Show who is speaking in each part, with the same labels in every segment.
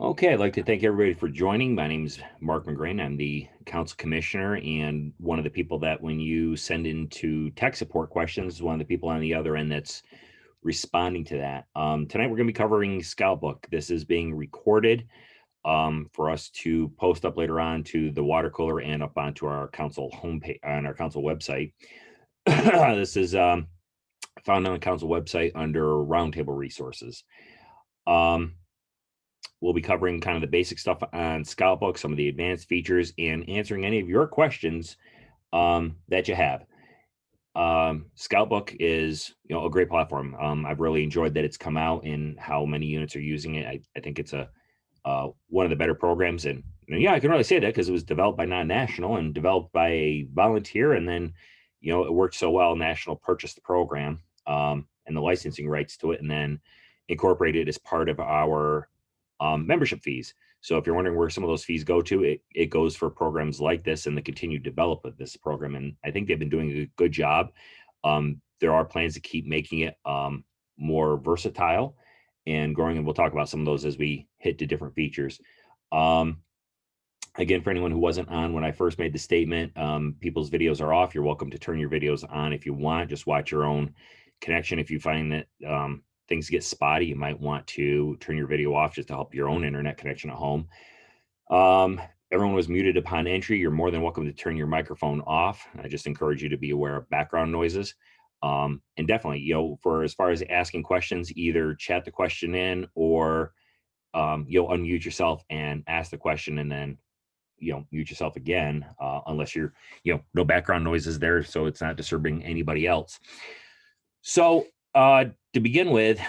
Speaker 1: Okay, I'd like to thank everybody for joining. My name is Mark McGrain. I'm the council commissioner and one of the people that when you send into tech support questions, one of the people on the other end that's responding to that. Tonight we're going to be covering Scoutbook. This is being recorded for us to post up later on to the water cooler and up onto our council homepage on our council website. This is found on the council website under roundtable resources. We'll be covering kind of the basic stuff on Scoutbook, some of the advanced features, and answering any of your questions that you have. Scoutbook is, a great platform. I've really enjoyed that it's come out and how many units are using it. I think it's a one of the better programs, and yeah, I can really say that because it was developed by non-national and developed by a volunteer, and then it worked so well. National purchased the program and the licensing rights to it, and then incorporated as part of our membership fees. So if you're wondering where some of those fees go to, it goes for programs like this and the continued development of this program. And I think they've been doing a good job. There are plans to keep making it more versatile and growing, and we'll talk about some of those as we hit the different features. Um, Again, for anyone who wasn't on when I first made the statement, people's videos are off. You're welcome to turn your videos on if you want. Just watch your own connection. If you find that things get spotty, you might want to turn your video off just to help your own internet connection at home. Um, Everyone was muted upon entry. You're more than welcome to turn your microphone off. I just encourage you to be aware of background noises. And definitely, for as far as asking questions, either chat the question in or you'll unmute yourself and ask the question, and then mute yourself again, unless you're, no background noises there, so it's not disturbing anybody else. So to begin with,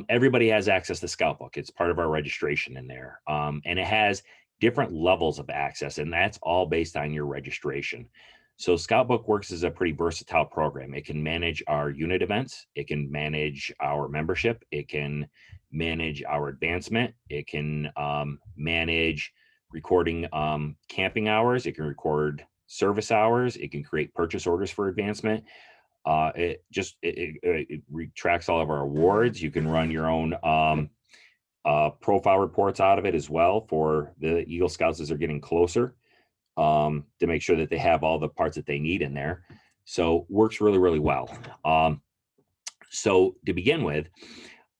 Speaker 1: everybody has access to Scoutbook. It's part of our registration in there, and it has different levels of access, and that's all based on your registration. So Scoutbook works as a pretty versatile program. It can manage our unit events, it can manage our membership, it can manage our advancement, it can manage recording camping hours, it can record service hours, it can create purchase orders for advancement. It tracks all of our awards. You can run your own profile reports out of it as well for the Eagle Scouts as they're getting closer, to make sure that they have all the parts that they need in there. So works really, really well. So to begin with,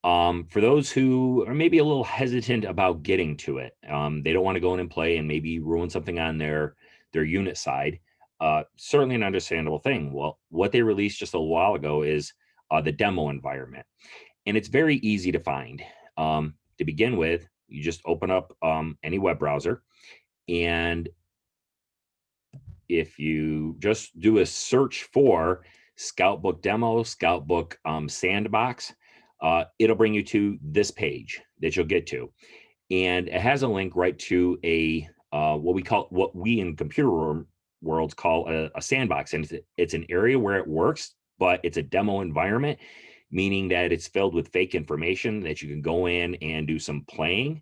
Speaker 1: for those who are maybe a little hesitant about getting to it, they don't want to go in and play and maybe ruin something on their unit side. Certainly an understandable thing. Well, what they released just a while ago is the demo environment, and it's very easy to find. To begin with, you just open up any web browser, and if you just do a search for Scoutbook demo, Scoutbook sandbox, it'll bring you to this page that you'll get to, and it has a link right to a what we in computer worlds call a sandbox, and it's an area where it works, but it's a demo environment, meaning that it's filled with fake information that you can go in and do some playing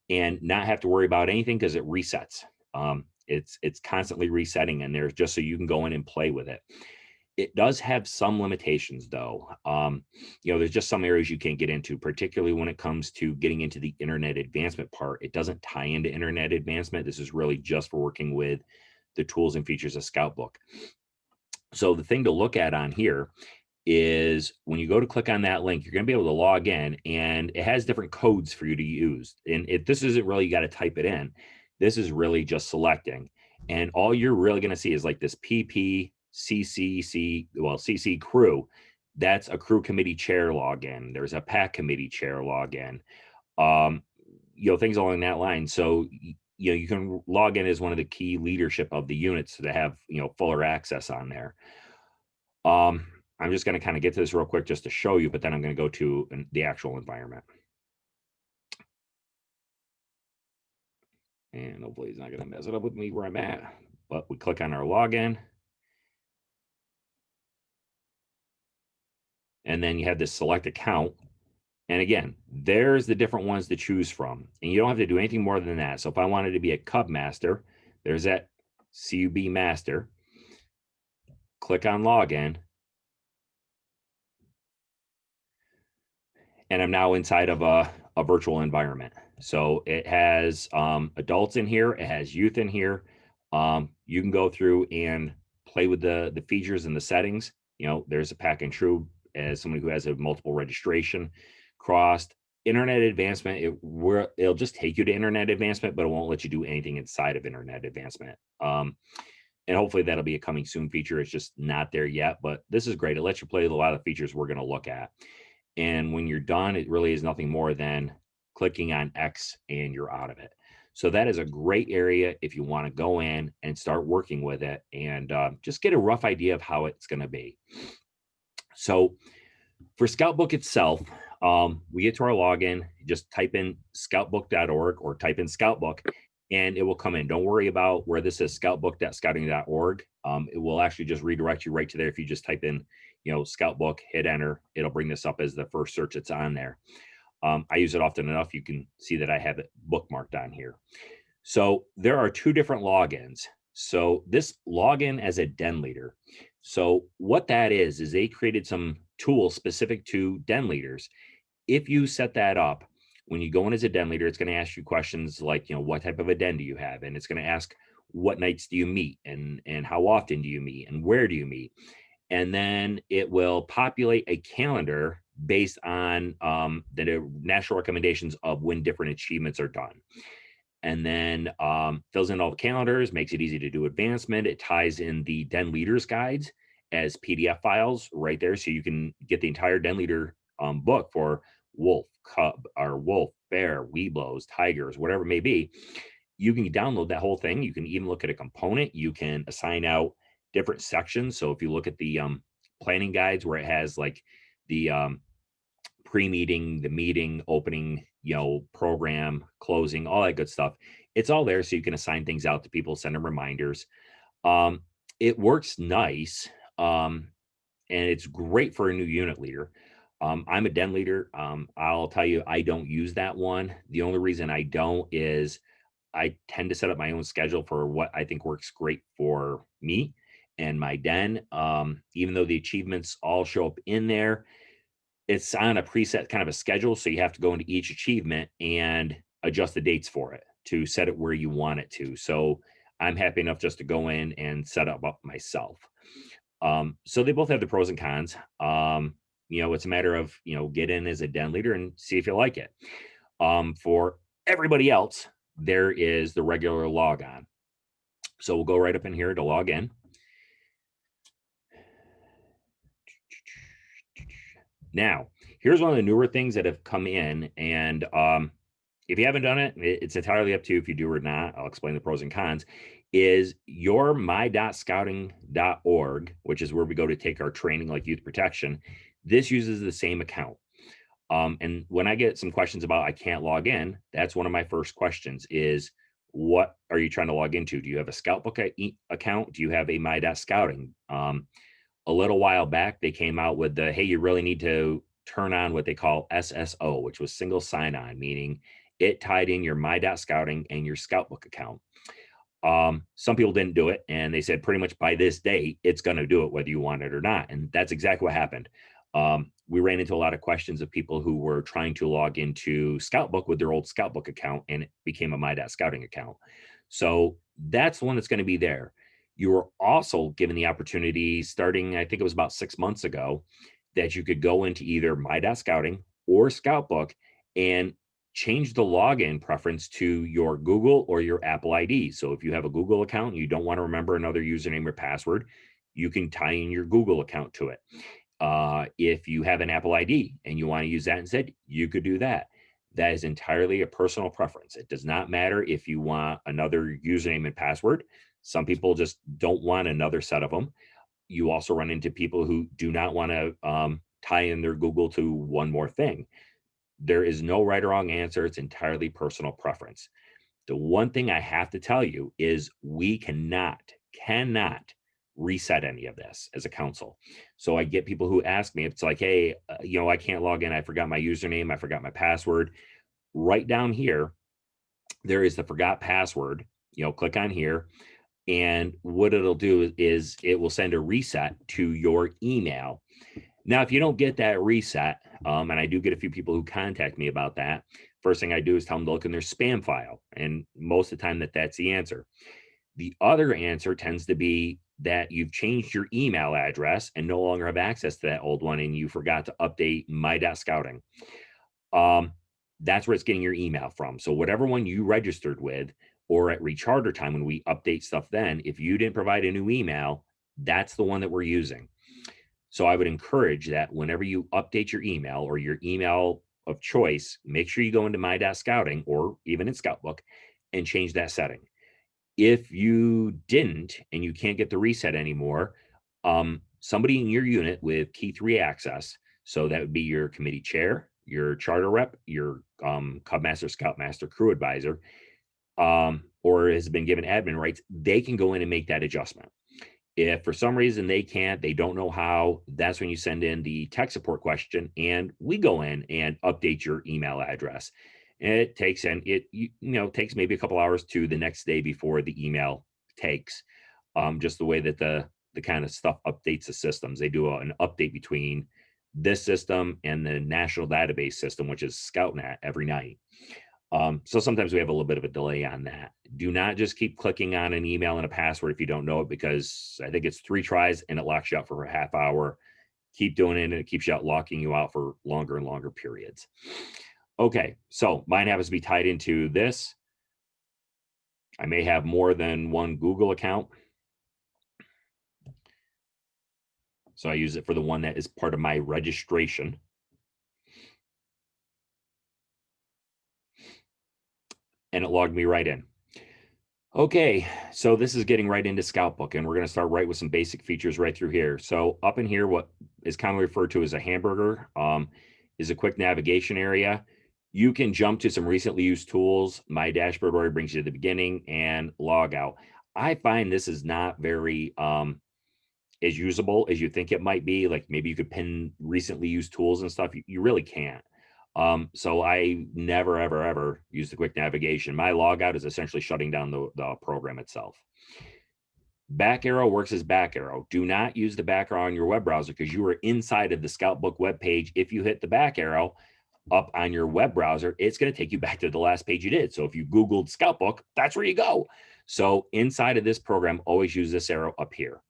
Speaker 1: and not have to worry about anything because it resets. It's constantly resetting in there just so you can go in and play with it. It does have some limitations, though. There's just some areas you can't get into, particularly when it comes to getting into the internet advancement part. It doesn't tie into internet advancement. This is really just for working with the tools and features of Scoutbook. So the thing to look at on here is when you go to click on that link, you're going to be able to log in, and it has different codes for you to use. And this isn't really, you got to type it in. This is really just selecting. And all you're really going to see is like this CC crew. That's a crew committee chair login. There's a PAC committee chair login. Things along that line. So, you can log in as one of the key leadership of the units to have, fuller access on there. I'm just going to kind of get to this real quick just to show you, but then I'm going to go to the actual environment. And hopefully it's not going to mess it up with me where I'm at. But we click on our login. And then you have this select account. And again, there's the different ones to choose from. And you don't have to do anything more than that. So if I wanted to be a Cub Master, there's that CUB Master. Click on login. And I'm now inside of a virtual environment. So it has adults in here, it has youth in here. You can go through and play with the features and the settings. You know, there's a pack and true as somebody who has a multiple registration crossed. Internet advancement, it'll just take you to internet advancement, but it won't let you do anything inside of internet advancement. And hopefully that'll be a coming soon feature. It's just not there yet, but this is great. It lets you play with a lot of the features we're going to look at. And when you're done, it really is nothing more than clicking on X and you're out of it. So that is a great area if you want to go in and start working with it and just get a rough idea of how it's going to be. So for Scoutbook itself, we get to our login, just type in scoutbook.org or type in Scoutbook and it will come in. Don't worry about where this is scoutbook.scouting.org. It will actually just redirect you right to there. If you just type in, Scoutbook, hit enter, it'll bring this up as the first search that's on there. I use it often enough. You can see that I have it bookmarked on here. So there are two different logins. So this login as a den leader. So what that is they created some tools specific to den leaders. If you set that up, when you go in as a den leader, it's going to ask you questions like, what type of a den do you have? And it's going to ask, what nights do you meet? And how often do you meet? And where do you meet? And then it will populate a calendar based on the national recommendations of when different achievements are done. And then fills in all the calendars, makes it easy to do advancement. It ties in the den leaders guides as PDF files right there. So you can get the entire den leader book for wolf, cub, or wolf, bear, weeblos, tigers, whatever it may be. You can download that whole thing. You can even look at a component. You can assign out different sections. So if you look at the planning guides where it has like the pre-meeting, the meeting, opening, program, closing, all that good stuff. It's all there. So you can assign things out to people, send them reminders. It works nice. And it's great for a new unit leader. I'm a den leader. I'll tell you, I don't use that one. The only reason I don't is I tend to set up my own schedule for what I think works great for me and my den. Even though the achievements all show up in there, it's on a preset kind of a schedule. So you have to go into each achievement and adjust the dates for it to set it where you want it to. So I'm happy enough just to go in and set up myself. So they both have the pros and cons. It's a matter of, get in as a den leader and see if you like it. For everybody else, there is the regular logon. So we'll go right up in here to log in. Now, here's one of the newer things that have come in. And if you haven't done it, it's entirely up to you if you do or not. I'll explain the pros and cons. Is your my.scouting.org, which is where we go to take our training like youth protection. This uses the same account. And when I get some questions about I can't log in, that's one of my first questions is, what are you trying to log into? Do you have a Scoutbook account? Do you have a my.scouting? A little while back, they came out with the, hey, you really need to turn on what they call SSO, which was single sign-on, meaning it tied in your my.scouting and your Scoutbook account. Some people didn't do it, and they said pretty much by this date, it's going to do it whether you want it or not. And that's exactly what happened. We ran into a lot of questions of people who were trying to log into Scoutbook with their old Scoutbook account, and it became a my.scouting account. So that's one that's going to be there. You were also given the opportunity starting, I think it was about 6 months ago, that you could go into either my.scouting or Scoutbook and change the login preference to your Google or your Apple ID. So if you have a Google account and you don't want to remember another username or password, you can tie in your Google account to it. If you have an Apple ID and you want to use that instead, you could do that. That is entirely a personal preference. It does not matter if you want another username and password. Some people just don't want another set of them. You also run into people who do not want to tie in their Google to one more thing. There is no right or wrong answer. It's entirely personal preference. The one thing I have to tell you is we cannot reset any of this as a council. So I get people who ask me, it's like, hey, I can't log in. I forgot my username. I forgot my password. Right down here, there is the forgot password. Click on here. And what it'll do is it will send a reset to your email. Now, if you don't get that reset, and I do get a few people who contact me about that. First thing I do is tell them to look in their spam file. And most of the time that's the answer. The other answer tends to be that you've changed your email address and no longer have access to that old one, and you forgot to update my.scouting. That's where it's getting your email from. So whatever one you registered with, or at recharter time when we update stuff, then if you didn't provide a new email, that's the one that we're using. So I would encourage that whenever you update your email or your email of choice, make sure you go into my.scouting or even in Scoutbook and change that setting. If you didn't and you can't get the reset anymore, somebody in your unit with key 3 access, so that would be your committee chair, your charter rep, your Cub Master, Scout Master, crew advisor, or has been given admin rights, they can go in and make that adjustment. If for some reason they can't, they don't know how, that's when you send in the tech support question and we go in and update your email address. And it takes, and it, takes maybe a couple hours to the next day before the email takes. Just the way that the kind of stuff updates the systems. They do an update between this system and the national database system, which is ScoutNet, every night. So sometimes we have a little bit of a delay on that. Do not just keep clicking on an email and a password if you don't know it, because I think it's 3 tries and it locks you out for a half hour. Keep doing it and it keeps locking you out for longer and longer periods. Okay, so mine happens to be tied into this. I may have more than one Google account. So I use it for the one that is part of my registration. And it logged me right in. Okay, so this is getting right into Scoutbook, and we're going to start right with some basic features right through here. So up in here, what is commonly referred to as a hamburger is a quick navigation area. You can jump to some recently used tools. My dashboard already brings you to the beginning and log out. I find this is not very as usable as you think it might be. Like maybe you could pin recently used tools and stuff. You really can't. So I never, ever, ever use the quick navigation. My logout is essentially shutting down the program itself. Back arrow works as back arrow. Do not use the back arrow on your web browser because you are inside of the Scoutbook web page. If you hit the back arrow up on your web browser, it's going to take you back to the last page you did. So if you Googled Scoutbook, that's where you go. So inside of this program, always use this arrow up here.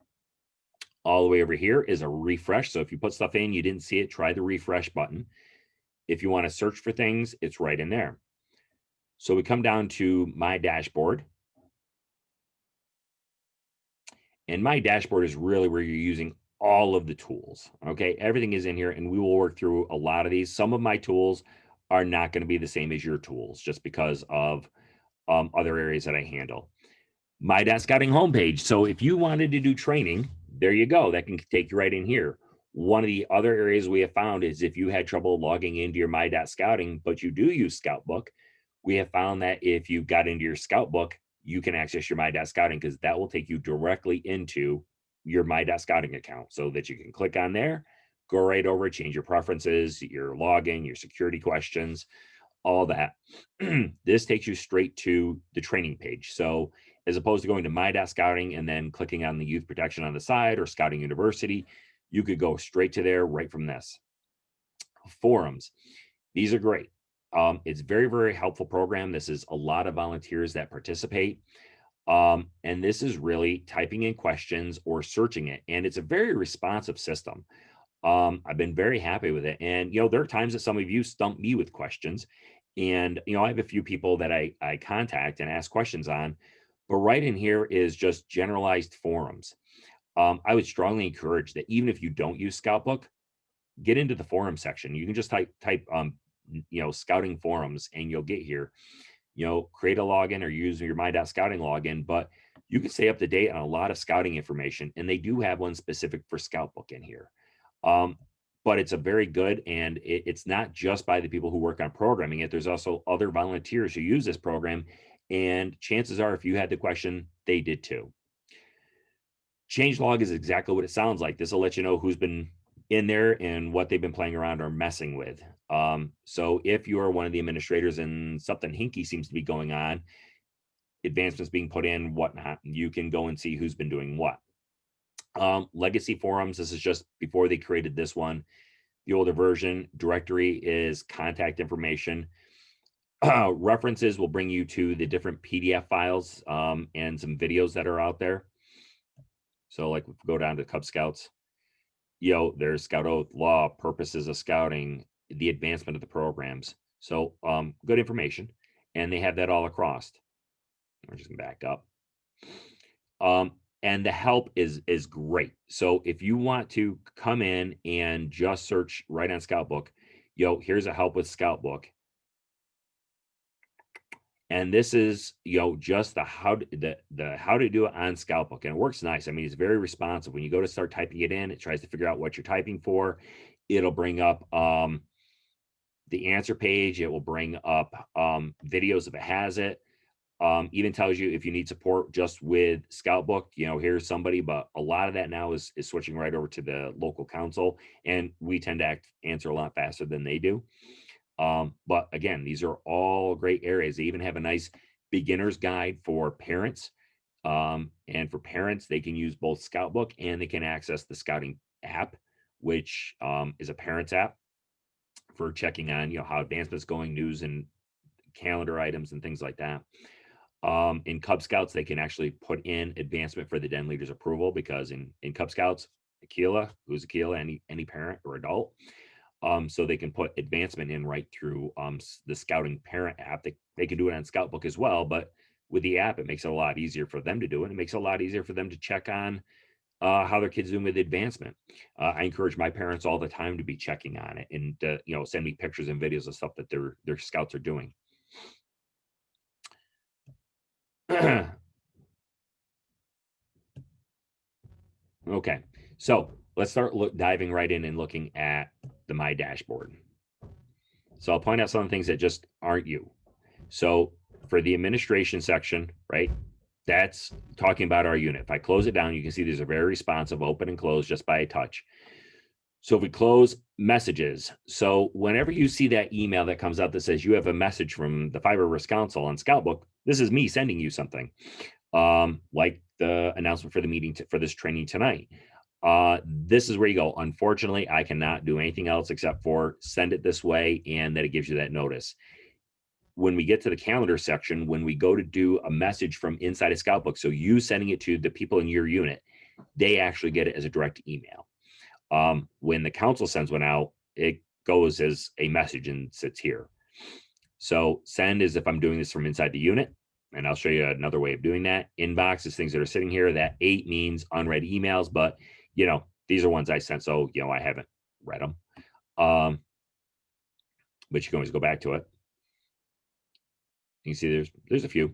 Speaker 1: All the way over here is a refresh. So if you put stuff in, you didn't see it, try the refresh button. If you want to search for things, it's right in there. So we come down to my dashboard. And my dashboard is really where you're using all of the tools. Okay, everything is in here, and we will work through a lot of these. Some of my tools are not going to be the same as your tools just because of other areas that I handle. My Scouting homepage. So if you wanted to do training, there you go. That can take you right in here. One of the other areas we have found is if you had trouble logging into your My.Scouting, but you do use Scoutbook, we have found that if you got into your Scoutbook, you can access your My.Scouting because that will take you directly into your My.Scouting account so that you can click on there, go right over, change your preferences, your login, your security questions, all that. This takes you straight to the training page. So as opposed to going to My.Scouting and then clicking on the youth protection on the side or Scouting University, you could go straight to there right from this. Forums. These are great. It's very, very helpful program. This is a lot of volunteers that participate. And this is really typing in questions or searching it. And it's a very responsive system. I've been very happy with it. And, there are times that some of you stump me with questions. And, I have a few people that I contact and ask questions on. But right in here is just generalized forums. I would strongly encourage that even if you don't use Scoutbook, get into the forum section. You can just type scouting forums and you'll get here. Create a login or use your My.Scouting login, but you can stay up to date on a lot of scouting information. And they do have one specific for Scoutbook in here. But it's a very good, and it's not just by the people who work on programming it. There's also other volunteers who use this program. And chances are, if you had the question, they did too. Changelog is exactly what it sounds like. This will let you know who's been in there and what they've been playing around or messing with. So if you are one of the administrators and something hinky seems to be going on, advancements being put in, whatnot, you can go and see who's been doing what. Legacy forums, this is just before they created this one. The older version, directory is contact information. References will bring you to the different PDF files and some videos that are out there. So like if we go down to Cub Scouts, there's Scout Oath, law, purposes of scouting, the advancement of the programs. So good information. And they have that all across. We're just gonna back up. And the help is great. So if you want to come in and just search right on Scoutbook, here's a help with Scoutbook. And this is, just the how to do it on Scoutbook. And it works nice. I mean, it's very responsive. When you go to start typing it in, it tries to figure out what you're typing for. It'll bring up the answer page. It will bring up videos if it has it. Even tells you if you need support just with Scoutbook, here's somebody, but a lot of that now is switching right over to the local council, and we tend to answer a lot faster than they do. But again, these are all great areas. They even have a nice beginner's guide for parents. And for parents, they can use both Scoutbook and they can access the scouting app, which is a parent's app for checking on, how advancement's going, news and calendar items and things like that. In Cub Scouts, they can actually put in advancement for the den leader's approval, because in Cub Scouts, who's Aquila, any parent or adult, so they can put advancement in right through the scouting parent app. They can do it on Scoutbook as well, but with the app, it makes it a lot easier for them to do it. It makes it a lot easier for them to check on how their kids doing with advancement. I encourage my parents all the time to be checking on it and send me pictures and videos of stuff that their scouts are doing. Okay, so let's start diving right in and looking at the My Dashboard. So I'll point out some of the things that just aren't you. So for the administration section, right, that's talking about our unit. If I close it down, you can see these are very responsive, open and close just by a touch. So if we close messages, so whenever you see that email that comes out that says you have a message from the Fiber Risk Council on Scoutbook, this is me sending you something, like the announcement for the meeting for this training tonight. This is where you go. Unfortunately, I cannot do anything else except for send it this way, and that it gives you that notice. When we get to the calendar section, when we go to do a message from inside a Scoutbook, so you sending it to the people in your unit, they actually get it as a direct email. When the council sends one out, it goes as a message and sits here. So send is if I'm doing this from inside the unit, and I'll show you another way of doing that. Inbox is things that are sitting here. That 8 means unread emails, but these are ones I sent, so I haven't read them. But you can always go back to it. You can see there's a few.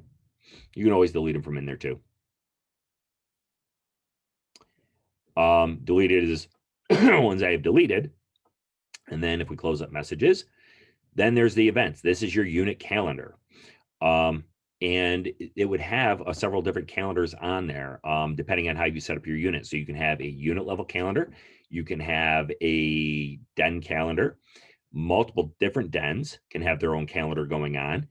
Speaker 1: You can always delete them from in there too. Deleted is ones I have deleted. And then if we close up messages, then there's the events. This is your unit calendar. And it would have several different calendars on there, depending on how you set up your unit. So you can have a unit level calendar. You can have a den calendar. Multiple different dens can have their own calendar going on.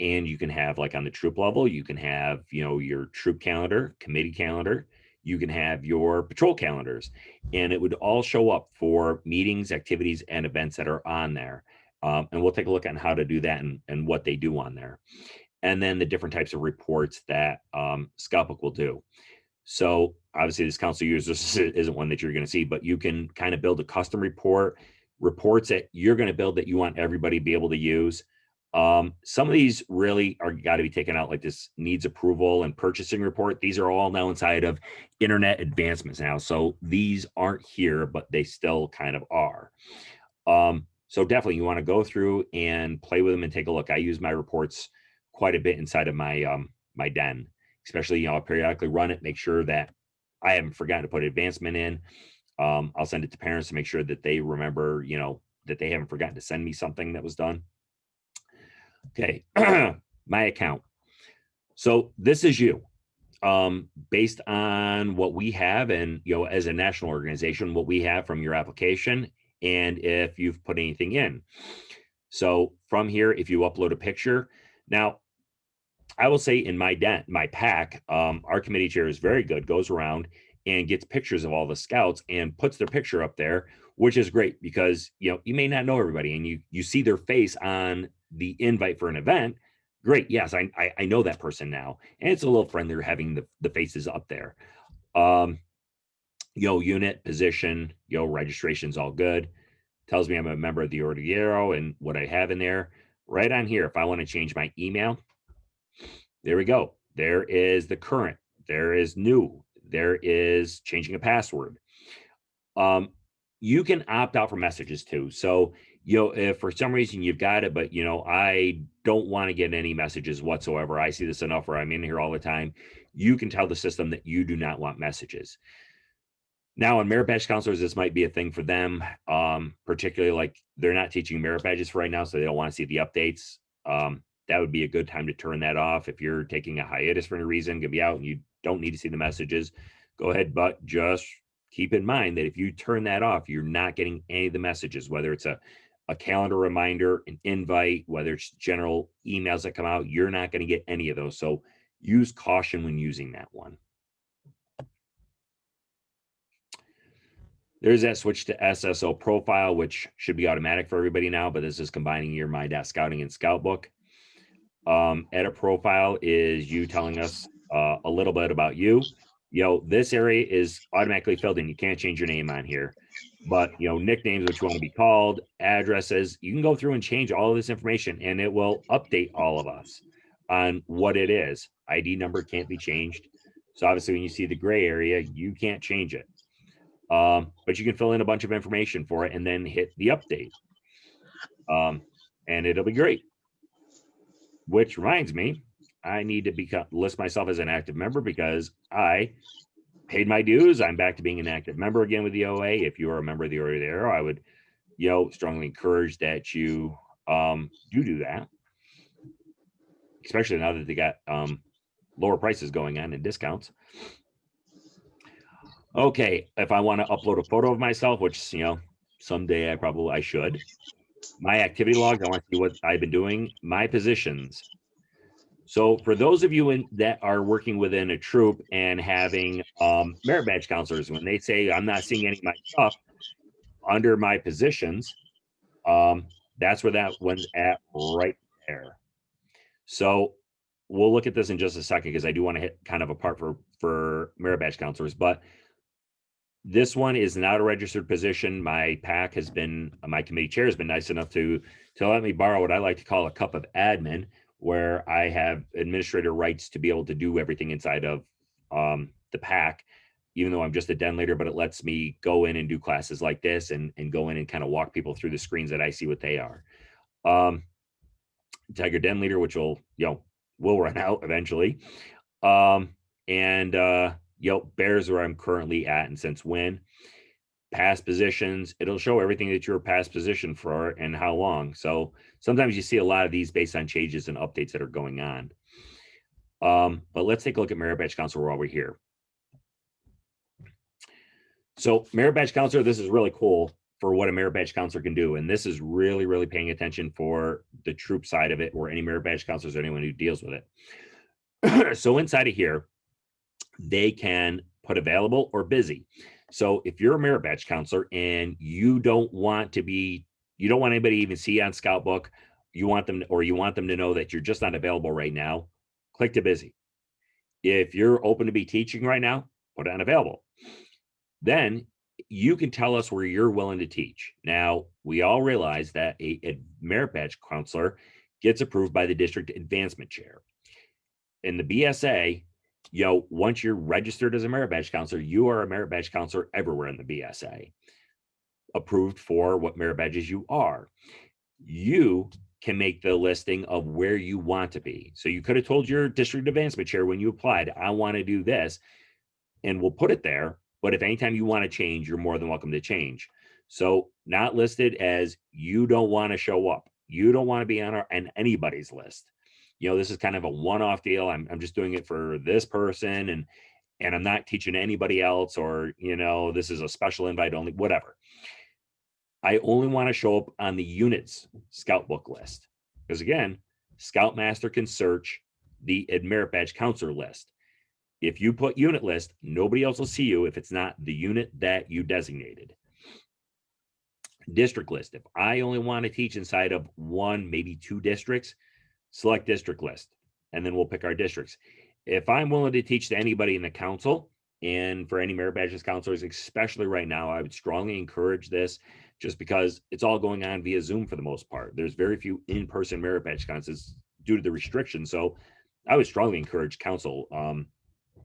Speaker 1: And you can have, like on the troop level, you can have, your troop calendar, committee calendar. You can have your patrol calendars, and it would all show up for meetings, activities, and events that are on there. And we'll take a look at how to do that and what they do on there. And then the different types of reports that Scoutbook will do. So obviously this council users isn't one that you're going to see, but you can kind of build a custom reports that you're going to build that you want everybody to be able to use. Some of these really are got to be taken out, like this needs approval and purchasing report. These are all now inside of internet advancements now. So these aren't here, but they still kind of are. So definitely you want to go through and play with them and take a look. I use my reports quite a bit inside of my my den, especially, I'll periodically run it, make sure that I haven't forgotten to put advancement in. I'll send it to parents to make sure that they remember, that they haven't forgotten to send me something that was done. Okay, my account. So this is you, based on what we have, and as a national organization, what we have from your application, and if you've put anything in. So from here, if you upload a picture, now I will say in my pack, our committee chair is very good, goes around and gets pictures of all the scouts and puts their picture up there, which is great because you may not know everybody, and you see their face on the invite for an event. Great, yes, I know that person now, and it's a little friendlier having the faces up there. Um, Unit, position, registration's all good. Tells me I'm a member of the Ordillero and what I have in there. Right on here, if I want to change my email, there we go. There is the current. There is new. There is changing a password. Um, you can opt out for messages too. So, if for some reason you've got it, but I don't want to get any messages whatsoever. I see this enough where I'm in here all the time. You can tell the system that you do not want messages. Now, on merit badge counselors, this might be a thing for them, particularly like they're not teaching merit badges for right now, so they don't want to see the updates. That would be a good time to turn that off. If you're taking a hiatus for any reason, gonna be out and you don't need to see the messages, go ahead, but just keep in mind that if you turn that off, you're not getting any of the messages, whether it's a calendar reminder, an invite, whether it's general emails that come out, you're not going to get any of those. So use caution when using that one. There's that switch to SSO profile, which should be automatic for everybody now, but this is combining your My.Scouting and Scoutbook. Edit profile is you telling us a little bit about you. This area is automatically filled in. You can't change your name on here, but nicknames, what you want to be called, addresses, you can go through and change all of this information and it will update all of us on what it is. ID number can't be changed. So obviously when you see the gray area, you can't change it. But you can fill in a bunch of information for it and then hit the update. And it'll be great. Which reminds me, I need to list myself as an active member because I paid my dues. I'm back to being an active member again with the OA. If you are a member of the OA, I would, strongly encourage that you do that, especially now that they got lower prices going on and discounts. Okay, if I want to upload a photo of myself, which someday I should. My activity logs, I want to see what I've been doing. My positions. So for those of you that are working within a troop and having merit badge counselors, when they say I'm not seeing any of my stuff under my positions, that's where that one's at right there. So we'll look at this in just a second because I do want to hit kind of a part for merit badge counselors, but this one is not a registered position. My PAC has been, my committee chair has been nice enough to let me borrow what I like to call a cup of admin, where I have administrator rights to be able to do everything inside of the PAC, even though I'm just a den leader, but it lets me go in and do classes like this and go in and kind of walk people through the screens that I see what they are. Tiger Den leader, which will run out eventually. Bears where I'm currently at and since when. Past positions, it'll show everything that you're past position for and how long. So sometimes you see a lot of these based on changes and updates that are going on. But let's take a look at merit badge counselor while we're here. So merit badge counselor, this is really cool for what a merit badge counselor can do. And this is really, really paying attention for the troop side of it, or any merit badge counselors or anyone who deals with it. So inside of here, they can put available or busy. So if you're a merit badge counselor and you don't want anybody to even see on Scoutbook, you want them to know that you're just not available right now, click to busy. If you're open to be teaching right now, put it on available. Then you can tell us where you're willing to teach. Now, we all realize that a merit badge counselor gets approved by the district advancement chair. In the BSA, once you're registered as a merit badge counselor, you are a merit badge counselor everywhere in the BSA, approved for what merit badges you are. You can make the listing of where you want to be. So you could have told your district advancement chair when you applied, I want to do this, and we'll put it there. But if anytime you want to change, you're more than welcome to change. So not listed as you don't want to show up. You don't want to be on anybody's list. This is kind of a one-off deal. I'm just doing it for this person, and I'm not teaching anybody else, or this is a special invite only, whatever. I only want to show up on the unit's Scoutbook list, because again, Scoutmaster can search the merit badge counselor list. If you put unit list, nobody else will see you if it's not the unit that you designated. District list. If I only want to teach inside of one, maybe two districts, select district list, and then we'll pick our districts. If I'm willing to teach to anybody in the council, and for any merit badges counselors, especially right now, I would strongly encourage this just because it's all going on via Zoom for the most part. There's very few in-person merit badge counselors due to the restrictions. So I would strongly encourage council.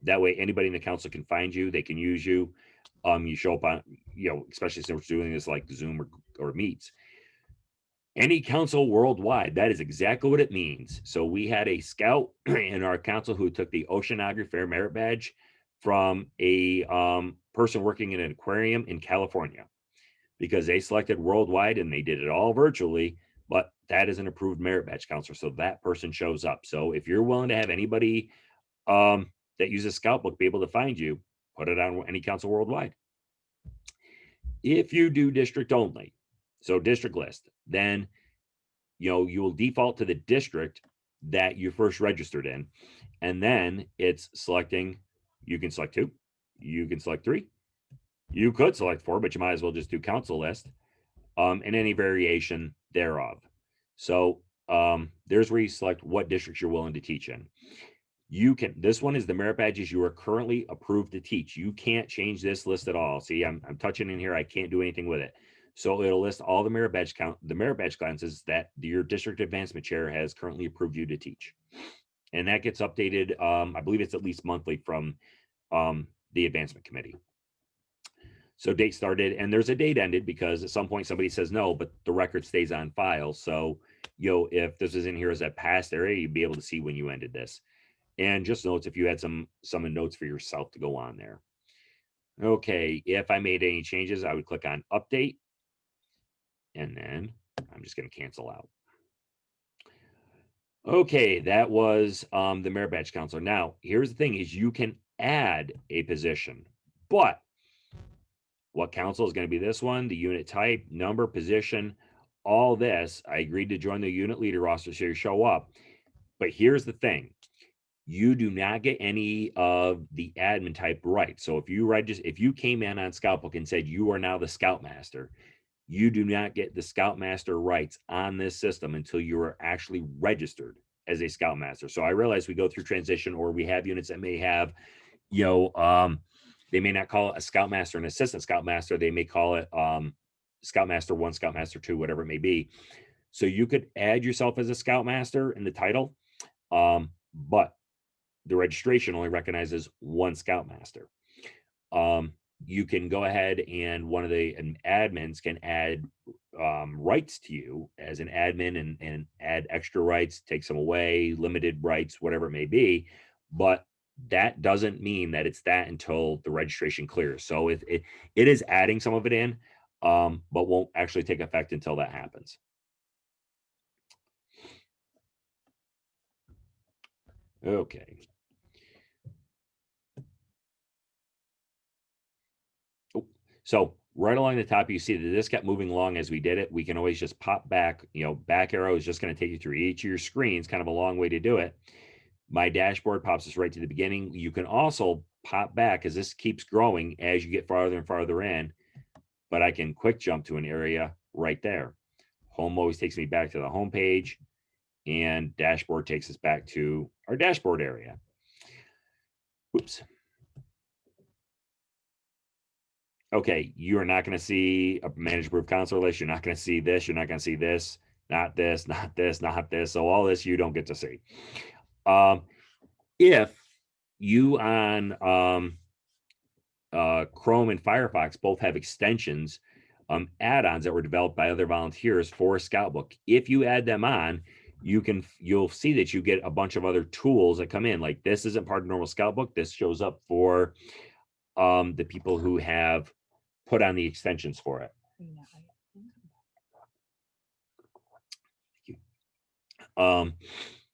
Speaker 1: That way anybody in the council can find you, they can use you. You show up on, especially since we're doing this like Zoom or Meets. Any council worldwide, that is exactly what it means. So we had a scout in our council who took the Oceanography Fair Merit Badge from a person working in an aquarium in California because they selected worldwide and they did it all virtually, but that is an approved merit badge counselor. So that person shows up. So if you're willing to have anybody that uses Scoutbook be able to find you, put it on any council worldwide. If you do district only, so district list, then you will default to the district that you first registered in, and then it's selecting. You can select 2, you can select 3, you could select 4, but you might as well just do council list, and any variation thereof. So there's where you select what districts you're willing to teach in. This one is the merit badges you are currently approved to teach. You can't change this list at all. See, I'm touching in here. I can't do anything with it. So it'll list all the merit badge classes that your district advancement chair has currently approved you to teach. And that gets updated. I believe it's at least monthly from the advancement committee. So date started, and there's a date ended because at some point somebody says no, but the record stays on file. So, if this is in here as a past area, you'd be able to see when you ended this. And just notes if you had some notes for yourself to go on there. Okay, if I made any changes, I would click on update, and then I'm just going to cancel out. Okay, that was the merit badge counselor. Now, here's the thing: is you can add a position, but what council is going to be this one, the unit type, number, position, all this. I agreed to join the unit leader roster, so you show up. But here's the thing: you do not get any of the admin type rights. So if you came in on Scoutbook and said you are now the Scoutmaster, you do not get the Scoutmaster rights on this system until you are actually registered as a Scoutmaster. So I realize we go through transition, or we have units that may have, they may not call it a Scoutmaster and assistant Scoutmaster. They may call it Scoutmaster 1, Scoutmaster 2, whatever it may be. So you could add yourself as a Scoutmaster in the title, but the registration only recognizes one Scoutmaster. You can go ahead and one of the admins can add rights to you as an admin and add extra rights, take some away, limited rights, whatever it may be. But that doesn't mean that it's that until the registration clears. So it is adding some of it in, but won't actually take effect until that happens. Okay. So right along the top, you see that this kept moving along as we did it. We can always just pop back, back arrow is just going to take you through each of your screens, kind of a long way to do it. My dashboard pops us right to the beginning. You can also pop back as this keeps growing as you get farther and farther in, but I can quick jump to an area right there. Home always takes me back to the home page, and dashboard takes us back to our dashboard area. Oops. Okay, you are not going to see a managed approved counselor list. You're not going to see this. You're not going to see this, not this, not this, not this. So all this you don't get to see. If you on Chrome and Firefox both have extensions, add-ons that were developed by other volunteers for Scoutbook, if you add them on, you'll see that you get a bunch of other tools that come in. Like this isn't part of normal Scoutbook. This shows up for the people who have put on the extensions for it.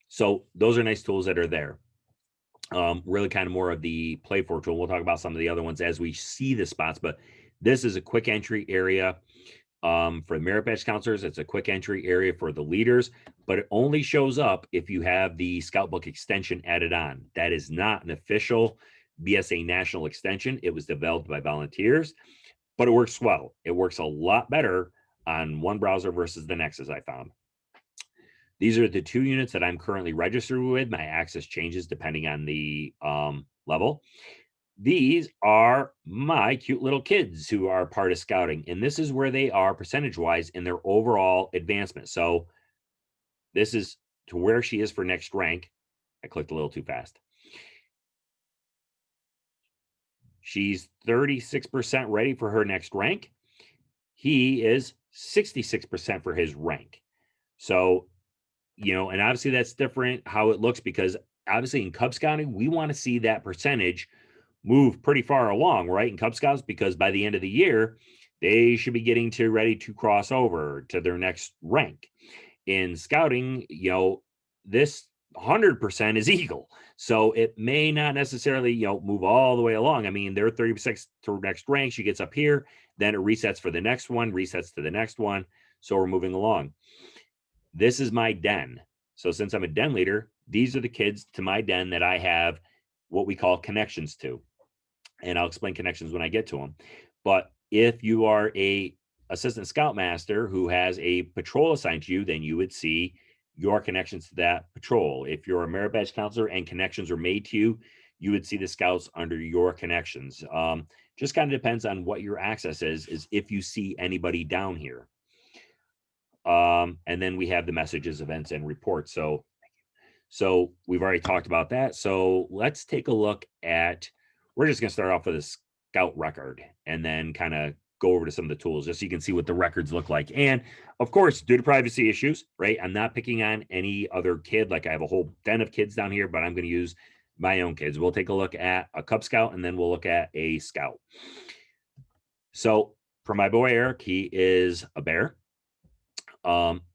Speaker 1: So those are nice tools that are there. Really kind of more of the play for tool. We'll talk about some of the other ones as we see the spots, but this is a quick entry area. For the merit badge counselors, it's a quick entry area for the leaders, but it only shows up if you have the Scoutbook extension added on. That is not an official BSA national extension. It was developed by volunteers, but it works well. It works a lot better on one browser versus the next, as I found. These are the 2 units that I'm currently registered with. My access changes depending on the level. These are my cute little kids who are part of scouting, and this is where they are percentage-wise in their overall advancement. So this is to where she is for next rank. I clicked a little too fast. She's 36% ready for her next rank. He is 66% for his rank. So, and obviously that's different how it looks, because obviously in Cub Scouting, we want to see that percentage move pretty far along, right? In Cub Scouts, because by the end of the year, they should be getting ready to cross over to their next rank. In scouting, this 100% is Eagle. So it may not necessarily, move all the way along. I mean, they're 36 to next rank. She gets up here, then it resets for the next one, resets to the next one. So we're moving along. This is my den. So since I'm a den leader, these are the kids to my den that I have what we call connections to. And I'll explain connections when I get to them. But if you are a assistant scoutmaster who has a patrol assigned to you, then you would see your connections to that patrol. If you're a merit badge counselor and connections are made to you, you would see the scouts under your connections. Just kind of depends on what your access is if you see anybody down here. And then we have the messages, events, and reports. So we've already talked about that. So let's take a look at, we're just going to start off with a scout record and then kind of go over to some of the tools just so you can see what the records look like. And of course, due to privacy issues, right? I'm not picking on any other kid. Like I have a whole den of kids down here, but I'm going to use my own kids. We'll take a look at a Cub Scout and then we'll look at a Scout. So for my boy Eric, he is a bear.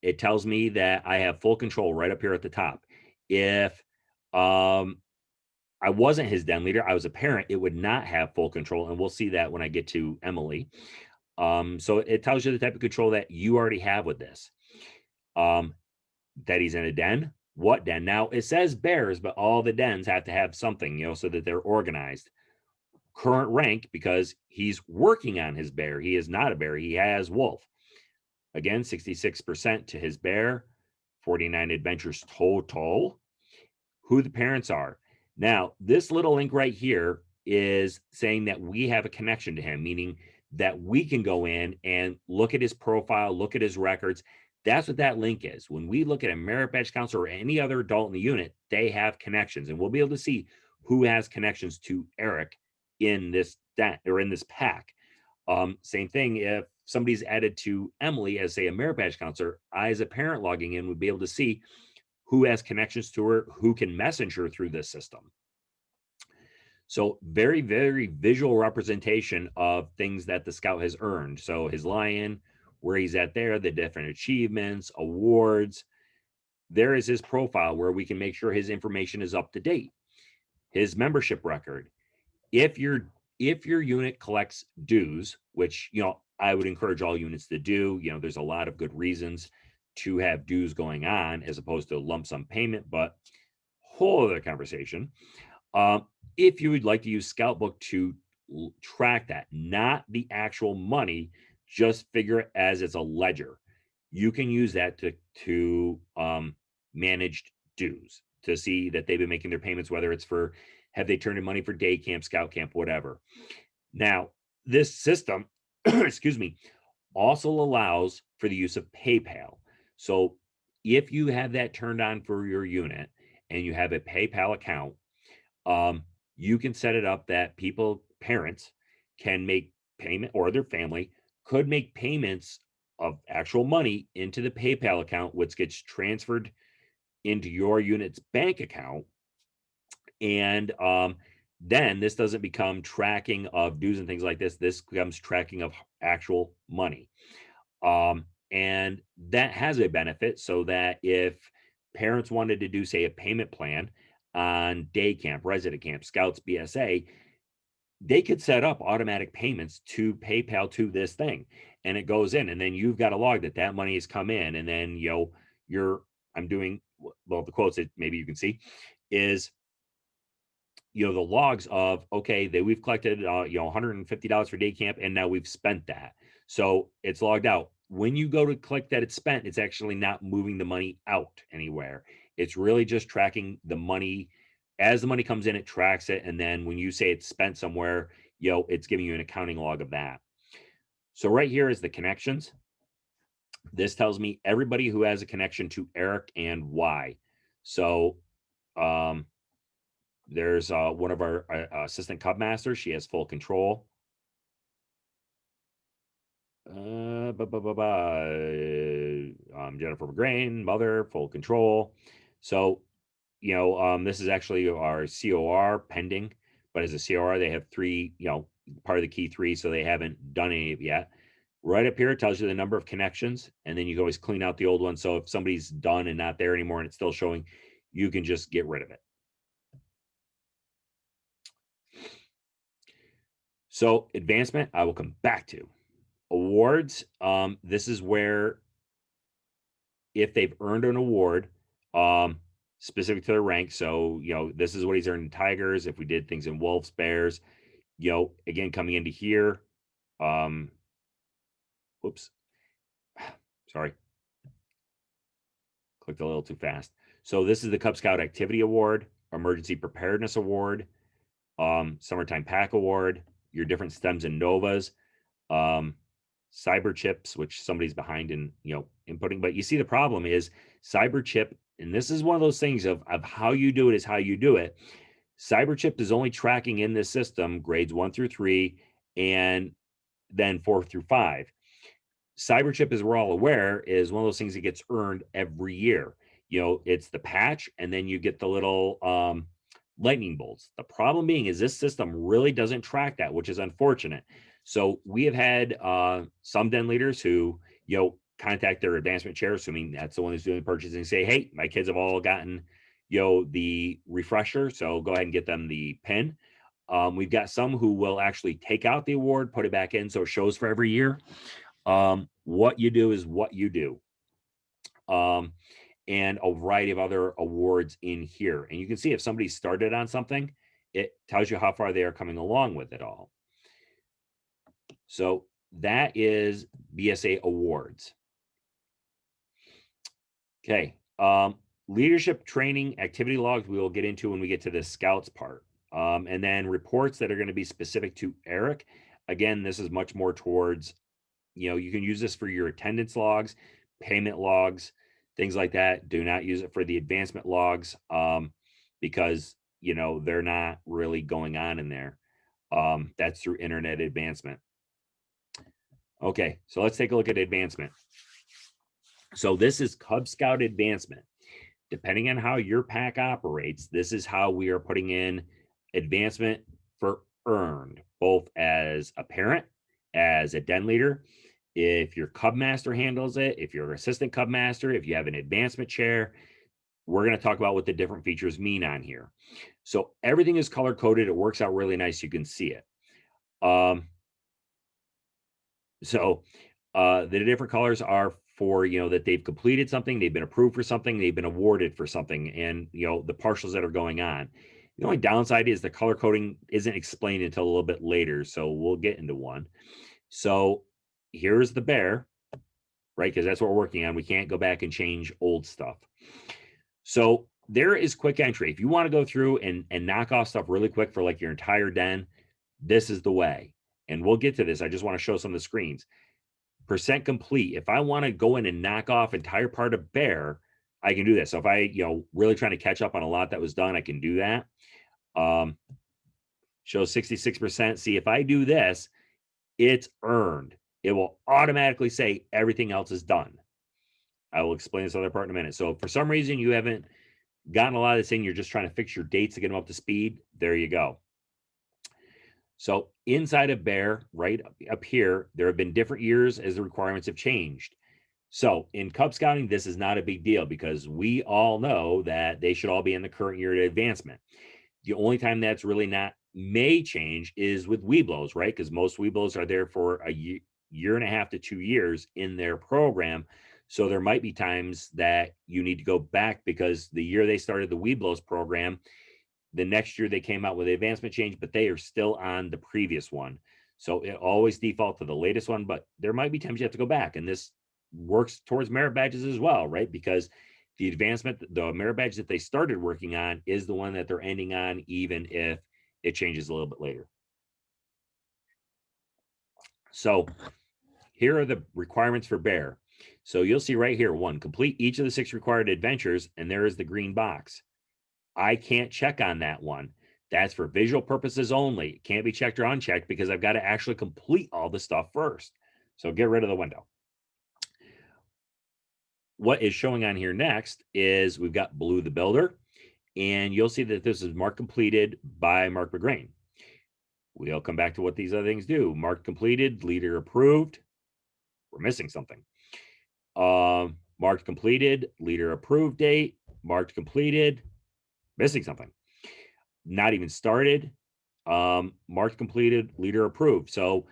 Speaker 1: It tells me that I have full control right up here at the top. If I wasn't his den leader, I was a parent, it would not have full control. And we'll see that when I get to Emily. So it tells you the type of control that you already have with this. That he's in a den. What den? Now it says bears, but all the dens have to have something, so that they're organized. Current rank, because he's working on his bear. He is not a bear. He has wolf. Again, 66% to his bear, 49 adventures total. Who the parents are. Now, this little link right here is saying that we have a connection to him, meaning that we can go in and look at his profile, look at his records. That's what that link is. When we look at a merit badge counselor or any other adult in the unit, they have connections, and we'll be able to see who has connections to Eric in this or in this pack. Same thing if somebody's added to Emily as, say, a merit badge counselor, I as a parent logging in would be able to see who has connections to her, who can message her through this system. So very, very visual representation of things that the scout has earned. So his lion, where he's at there, the different achievements, awards. There is his profile where we can make sure his information is up to date. His membership record. If your unit collects dues, which, I would encourage all units to do, there's a lot of good reasons to have dues going on as opposed to lump sum payment, but whole other conversation. If you would like to use Scoutbook to track that, not the actual money, just figure it as it's a ledger. You can use that to manage dues, to see that they've been making their payments, whether it's for, have they turned in money for day camp, scout camp, whatever. Now, this system, excuse me, also allows for the use of PayPal. So if you have that turned on for your unit and you have a PayPal account, you can set it up that parents can make payment, or their family could make payments of actual money into the PayPal account, which gets transferred into your unit's bank account. And then this doesn't become tracking of dues and things like this. This becomes tracking of actual money. And that has a benefit, so that if parents wanted to do, say, a payment plan on day camp, resident camp, scouts, BSA, they could set up automatic payments to PayPal to this thing, and it goes in, and then you've got a log that that money has come in, and then you're I'm doing well. The quotes that maybe you can see is the logs of, okay, that we've collected $150 for day camp, and now we've spent that, so it's logged out. When you go to click that it's spent, it's actually not moving the money out anywhere. It's really just tracking the money. As the money comes in, it tracks it, and then when you say it's spent somewhere, it's giving you an accounting log of that. So right here is the connections. This tells me everybody who has a connection to Eric and why. So um there's one of our assistant cub masters. She has full control. Jennifer McGrain, mother, full control. So, this is actually our COR pending, but as a COR, they have three, part of the key three, so they haven't done any of it yet. Right up here, it tells you the number of connections, and then you can always clean out the old one. So if somebody's done and not there anymore and it's still showing, you can just get rid of it. So advancement, I will come back to. Awards, this is where if they've earned an award specific to their rank, so this is what he's earned in tigers. If we did things in wolves, bears, again coming into here, whoops, sorry, clicked a little too fast. So this is the Cub Scout Activity Award, Emergency Preparedness Award, Summertime Pack Award, your different stems and novas, cyber chips, which somebody's behind in inputting. But you see, the problem is cyber chip, and this is one of those things of how you do it is how you do it. Cyber chip is only tracking in this system grades 1 through 3 and then 4 through 5. Cyber chip, as we're all aware, is one of those things that gets earned every year. It's the patch, and then you get the little lightning bolts. The problem being is this system really doesn't track that, which is unfortunate. So we have had some den leaders who, contact their advancement chair, assuming that's the one who's doing the purchasing, say, hey, my kids have all gotten, the refresher, so go ahead and get them the pin. We've got some who will actually take out the award, put it back in, so it shows for every year. What you do is what you do. And a variety of other awards in here. And you can see if somebody started on something, it tells you how far they are coming along with it all. So that is BSA awards. Okay. Leadership training activity logs we will get into when we get to the scouts part. And then reports that are going to be specific to Eric. Again, this is much more towards, you can use this for your attendance logs, payment logs, things like that. Do not use it for the advancement logs because, they're not really going on in there. That's through internet advancement. Okay, so let's take a look at advancement. So this is Cub Scout advancement. Depending on how your pack operates, this is how we are putting in advancement for earned, both as a parent, as a den leader. If your Cub Master handles it, if you're an assistant Cub Master, if you have an advancement chair, we're going to talk about what the different features mean on here. So everything is color coded. It works out really nice. You can see it. The different colors are for, that they've completed something, they've been approved for something, they've been awarded for something, and, the partials that are going on. The only downside is the color coding isn't explained until a little bit later. So we'll get into one. So here's the bear, right? Because that's what we're working on. We can't go back and change old stuff. So there is quick entry. If you want to go through and knock off stuff really quick for like your entire den, this is the way. And we'll get to this. I just want to show some of the screens. Percent complete. If I want to go in and knock off entire part of bear, I can do this. So if I, really trying to catch up on a lot that was done, I can do that. Show 66%. See, if I do this, it's earned. It will automatically say everything else is done. I will explain this other part in a minute. So if for some reason you haven't gotten a lot of this in, you're just trying to fix your dates to get them up to speed, there you go. So inside of bear, right up here, there have been different years as the requirements have changed. So in Cub Scouting, this is not a big deal because we all know that they should all be in the current year of advancement. The only time that's really not may change is with Weeblos, right? Because most Weeblos are there for a year and a half to 2 years in their program. So there might be times that you need to go back because the year they started the Weeblos program, the next year they came out with the advancement change, but they are still on the previous one. So it always default to the latest one, but there might be times you have to go back. And this works towards merit badges as well, right? Because the advancement, the merit badge that they started working on is the one that they're ending on, even if it changes a little bit later. So here are the requirements for Bear. So you'll see right here, 1, complete each of the 6 required adventures, and there is the green box. I can't check on that one. That's for visual purposes only. It can't be checked or unchecked because I've got to actually complete all the stuff first. So get rid of the window. What is showing on here next is we've got Blue the Builder, and you'll see that this is marked completed by Mark McGrain. We'll come back to what these other things do. Marked completed, leader approved. We're missing something. Marked completed, leader approved date, marked completed, missing something. Not even started, marked completed, leader approved. So,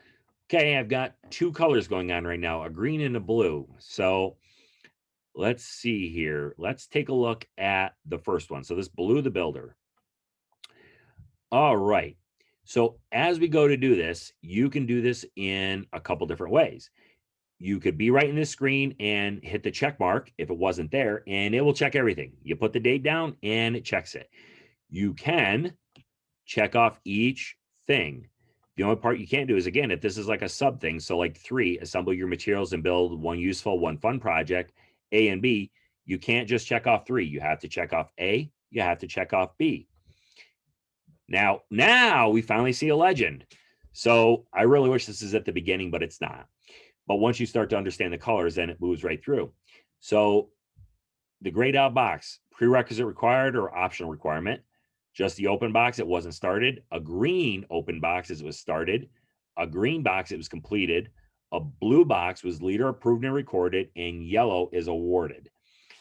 Speaker 1: okay, I've got 2 colors going on right now, a green and a blue. So let's see here. Let's take a look at the first one. So this Blue the Builder. All right. So as we go to do this, you can do this in a couple different ways. You could be right in this screen and hit the check mark if it wasn't there, and it will check everything. You put the date down and it checks it. You can check off each thing. The only part you can't do is, again, if this is like a sub thing, so like 3, assemble your materials and build 1 useful, 1 fun project, A and B, you can't just check off 3. You have to check off A, you have to check off B. Now we finally see a legend. So I really wish this is at the beginning, but it's not. But once you start to understand the colors, then it moves right through. So the grayed out box, prerequisite required or optional requirement. Just the open box, it wasn't started. A green open box, it was started. A green box, it was completed. A blue box was leader approved and recorded, and yellow is awarded.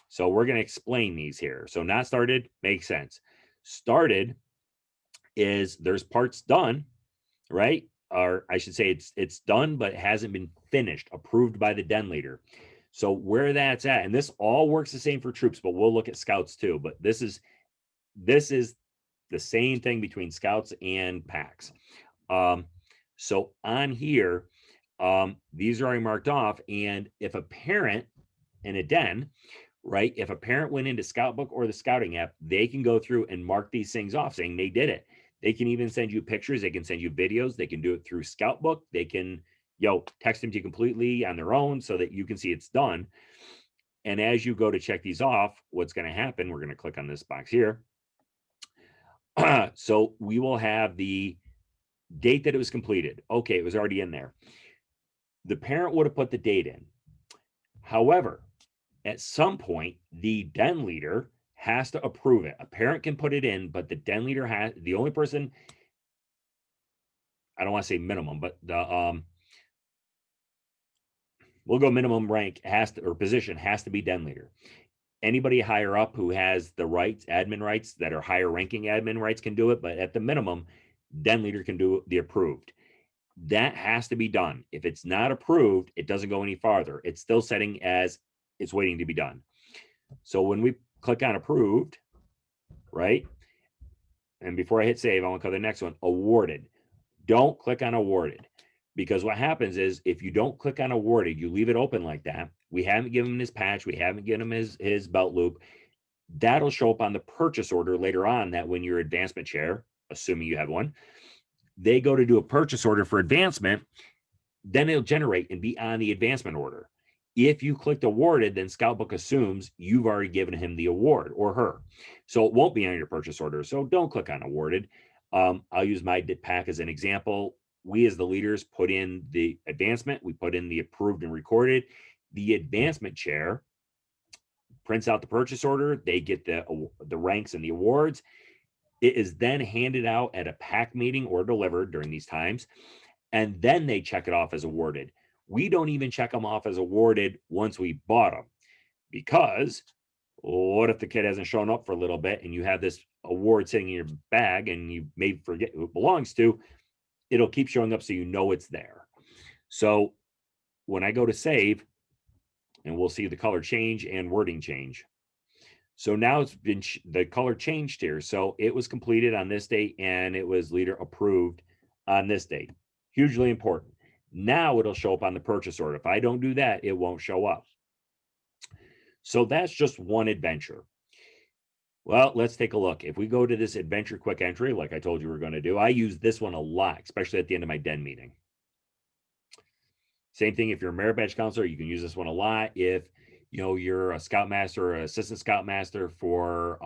Speaker 1: So we're going to explain these here. So not started makes sense. Started is there's parts done, right? Or I should say it's done, but it hasn't been finished, approved by the den leader. So where that's at, and this all works the same for troops, but we'll look at scouts too. But this is the same thing between scouts and packs. So on here, these are already marked off. And if a parent in a den, right, if a parent went into Scoutbook or the scouting app, they can go through and mark these things off saying they did it. They can even send you pictures. They can send you videos. They can do it through Scoutbook. They can, text them to you completely on their own so that you can see it's done. And as you go to check these off, what's going to happen, we're going to click on this box here. So we will have the date that it was completed. Okay, it was already in there. The parent would have put the date in. However, at some point, the den leader has to approve it. A parent can put it in, but the den leader has, the only person, I don't want to say minimum, but the we'll go minimum rank has to, or position has to be den leader. Anybody higher up who has the rights, admin rights that are higher ranking admin rights can do it, but at the minimum, den leader can do the approved. That has to be done. If it's not approved, it doesn't go any farther. It's still setting as it's waiting to be done. So when we click on approved, right? And before I hit save, I want to go to the next one, awarded. Don't click on awarded, because what happens is if you don't click on awarded, you leave it open like that. We haven't given him his patch. We haven't given him his belt loop. That'll show up on the purchase order later on, that when your advancement chair, assuming you have one, they go to do a purchase order for advancement, then it'll generate and be on the advancement order. If you clicked awarded, then Scoutbook assumes you've already given him the award or her. So it won't be on your purchase order. So don't click on awarded. I'll use my pack as an example. We as the leaders put in the advancement. We put in the approved and recorded. The advancement chair prints out the purchase order. They get the ranks and the awards. It is then handed out at a pack meeting or delivered during these times. And then they check it off as awarded. We don't even check them off as awarded once we bought them, because What if the kid hasn't shown up for a little bit and you have this award sitting in your bag and you may forget who it belongs to? It'll keep showing up so you know it's there. So when I go to save, and we'll see the color change and wording change. So now it's been the color changed here. So it was completed on this date and it was leader approved on this date. Hugely important. Now it'll show up on the purchase order. If I don't do that, it won't show up. So that's just one adventure. Well, let's take a look. If we go to this adventure quick entry, like I told you we're going to do, I use this one a lot, especially at the end of my den meeting. Same thing if you're a merit badge counselor, you can use this one a lot. If you're a scoutmaster or assistant scoutmaster for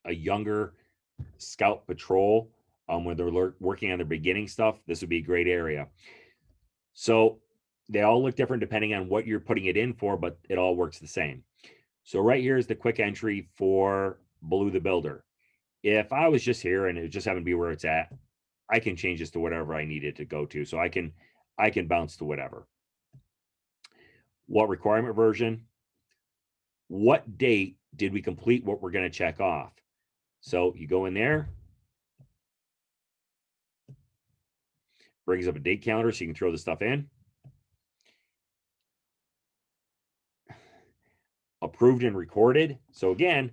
Speaker 1: a younger scout patrol, when they're working on their beginning stuff, this would be a great area. So they all look different depending on what you're putting it in for, but it all works the same. So right here is the quick entry for Blue the Builder. If I was just here and it just happened to be where it's at, I can change this to whatever I need it to go to. So I can bounce to whatever. What requirement version? What date did we complete what we're going to check off? So you go in there, brings up a date counter so you can throw the stuff in. Approved and recorded. So again,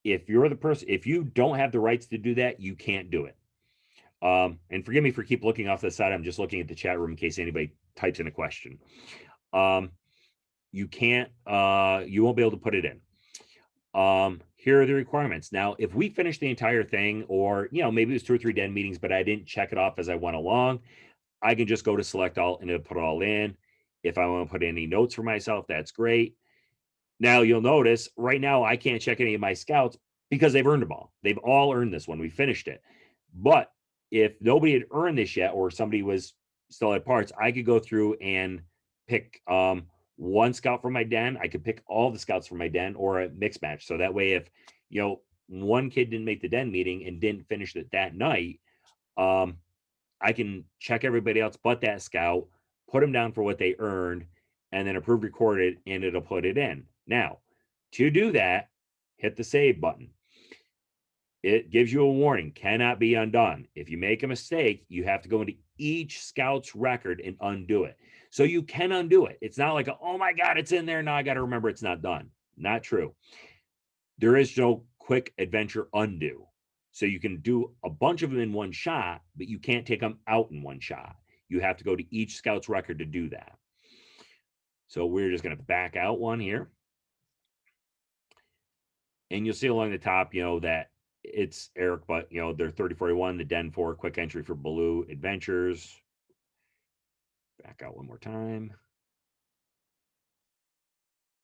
Speaker 1: if you're the person, if you don't have the rights to do that, you can't do it. And forgive me for keep looking off the side. I'm just looking at the chat room in case anybody types in a question. You can't, you won't be able to put it in. Here are the requirements. Now, if we finish the entire thing, or maybe it was 2 or 3 den meetings, but I didn't check it off as I went along, I can just go to select all and it'll put it all in. If I want to put any notes for myself, that's great. Now you'll notice right now I can't check any of my scouts because they've earned them all. They've all earned this one. We finished it. But if nobody had earned this yet, or somebody was still at parts, I could go through and pick one scout from my den. I could pick all the scouts from my den, or a mix match. So that way, if one kid didn't make the den meeting and didn't finish it that night, I can check everybody else but that scout, put them down for what they earned, and then approve recorded, and it'll put it in. Now, to do that, hit the save button. It gives you a warning, cannot be undone. If you make a mistake, you have to go into each scout's record and undo it. So you can undo it. It's not like, oh my God, it's in there. Now I got to remember it's not done. Not true. There is no quick adventure undo. So you can do a bunch of them in one shot, but you can't take them out in one shot. You have to go to each scout's record to do that. So we're just going to back out one here. And you'll see along the top, that it's Eric, but they're 3041, the Den 4 quick entry for Blue Adventures. Back out one more time.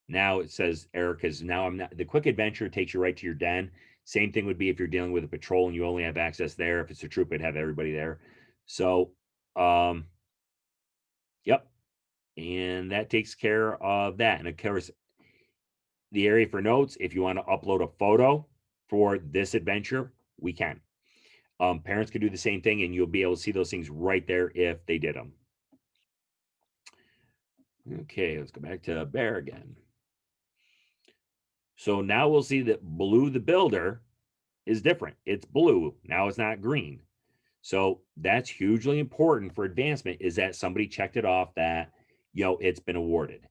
Speaker 1: Now it says Eric is now I'm not the quick adventure takes you right to your den. Same thing would be if you're dealing with a patrol and you only have access there. If it's a troop, it'd have everybody there. So yep. And that takes care of that. And of course, the area for notes, if you want to upload a photo for this adventure, we can. Parents can do the same thing, and you'll be able to see those things right there if they did them. Okay, let's go back to Bear again. So now we'll see that Blue the Builder is different. It's blue. Now it's not green. So that's hugely important for advancement, is that somebody checked it off that, it's been awarded.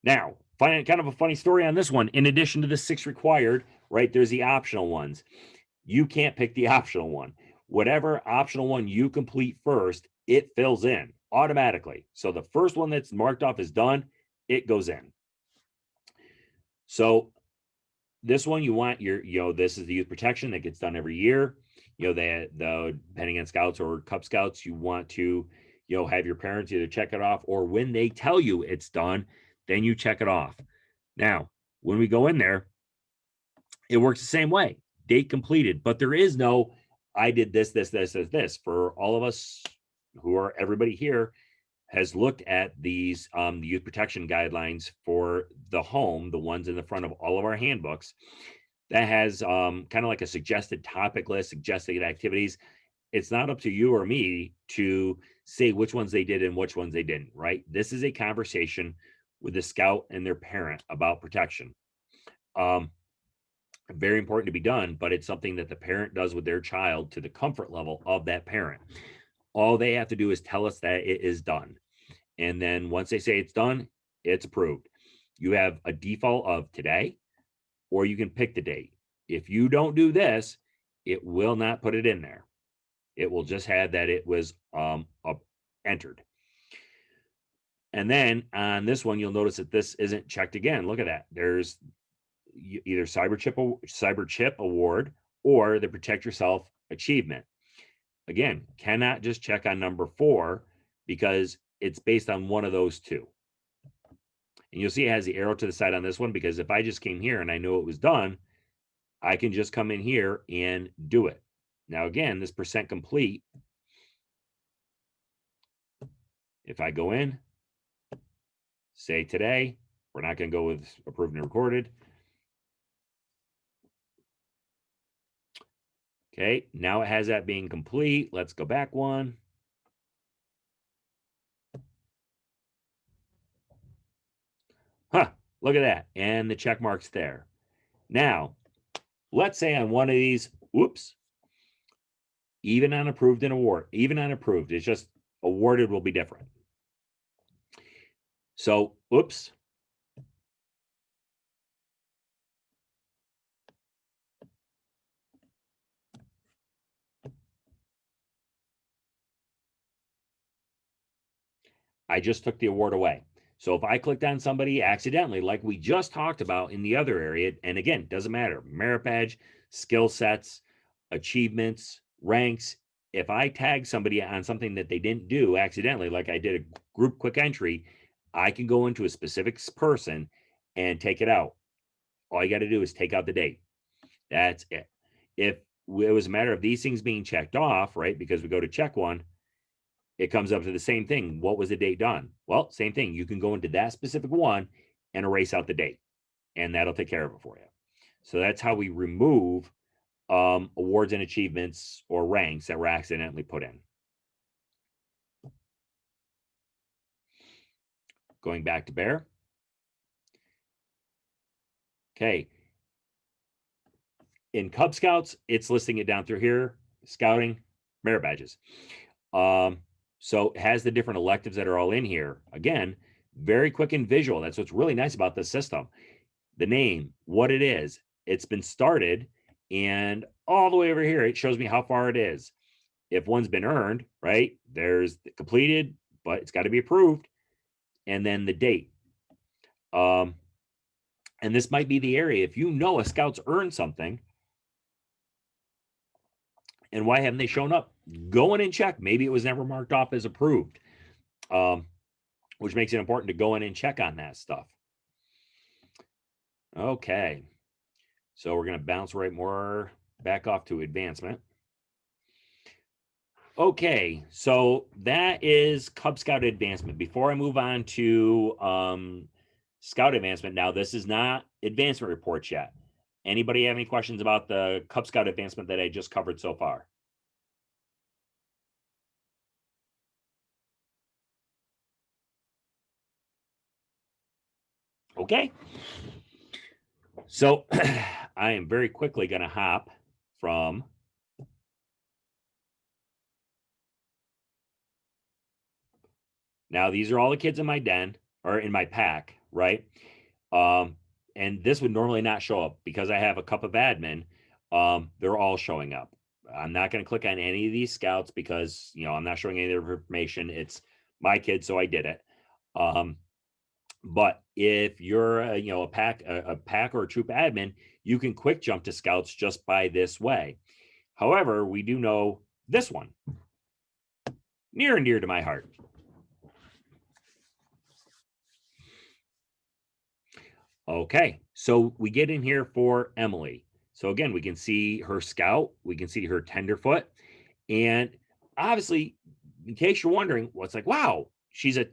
Speaker 1: Now, kind of a funny story on this one. In addition to the 6 required, right, there's the optional ones. You can't pick the optional one. Whatever optional one you complete first, it fills in automatically. So the first one that's marked off is done, it goes in. So this one you want this is the youth protection that gets done every year. The depending on scouts or Cub Scouts, you want to, have your parents either check it off, or when they tell you it's done, then you check it off. Now, when we go in there, it works the same way. Date completed, but there is no, I did this. For all of us who are everybody here has looked at these the youth protection guidelines for the home, the ones in the front of all of our handbooks, that has kind of like a suggested topic list, suggested activities. It's not up to you or me to say which ones they did and which ones they didn't, right? This is a conversation with the scout and their parent about protection. Um, Very important to be done, but it's something that the parent does with their child to the comfort level of that parent. All they have to do is tell us that it is done. And then once they say it's done, it's approved. You have a default of today, or you can pick the date. If you don't do this, it will not put it in there. It will just have that it was entered. And then on this one, you'll notice that this isn't checked again. Look at that. There's either cyber chip award or the protect yourself achievement. Again, cannot just check on number 4 because it's based on one of those two. And you'll see it has the arrow to the side on this one, because if I just came here and I knew it was done, I can just come in here and do it. Now, again, this percent complete, if I go in, say today, we're not going to go with approved and recorded. Okay, now it has that being complete. Let's go back one. Huh, look at that. And the check mark's there. Now, let's say on one of these, whoops, even on approved and award, even on approved, it's just awarded will be different. So, oops. I just took the award away. So if I clicked on somebody accidentally, like we just talked about in the other area, and again, doesn't matter, merit badge, skill sets, achievements, ranks. If I tag somebody on something that they didn't do accidentally, like I did a group quick entry, I can go into a specific person and take it out. All you got to do is take out the date. That's it. If it was a matter of these things being checked off, right? Because we go to check one, it comes up to the same thing. What was the date done? Well, same thing. You can go into that specific one and erase out the date, and that'll take care of it for you. So that's how we remove awards and achievements or ranks that were accidentally put in. Going back to Bear. Okay. In Cub Scouts, it's listing it down through here. Scouting, merit badges. So it has the different electives that are all in here. Again, very quick and visual. That's what's really nice about this system. The name, what it is, it's been started, and all the way over here, it shows me how far it is. If one's been earned, right, there's completed, but it's got to be approved, and then the date. And this might be the area. If you know a scout's earned something, and why haven't they shown up? Go in and check. Maybe it was never marked off as approved, which makes it important to go in and check on that stuff. Okay. So we're going to bounce right more back off to advancement. Okay, so that is Cub Scout advancement. Before I move on to Scout advancement, now this is not advancement reports yet. Anybody have any questions about the Cub Scout advancement that I just covered so far? Okay. So I am very quickly going to hop from now, these are all the kids in my den or in my pack, right? And this would normally not show up because I have a cup of admin. They're all showing up. I'm not going to click on any of these scouts because, I'm not showing any of their information. It's my kid, so I did it. But if you're a pack or a troop admin, you can quick jump to scouts just by this way. However, we do know this one, near and dear to my heart. Okay, so we get in here for Emily. So again, we can see her scout, we can see her tenderfoot, and obviously, in case you're wondering, what's like, wow, she's a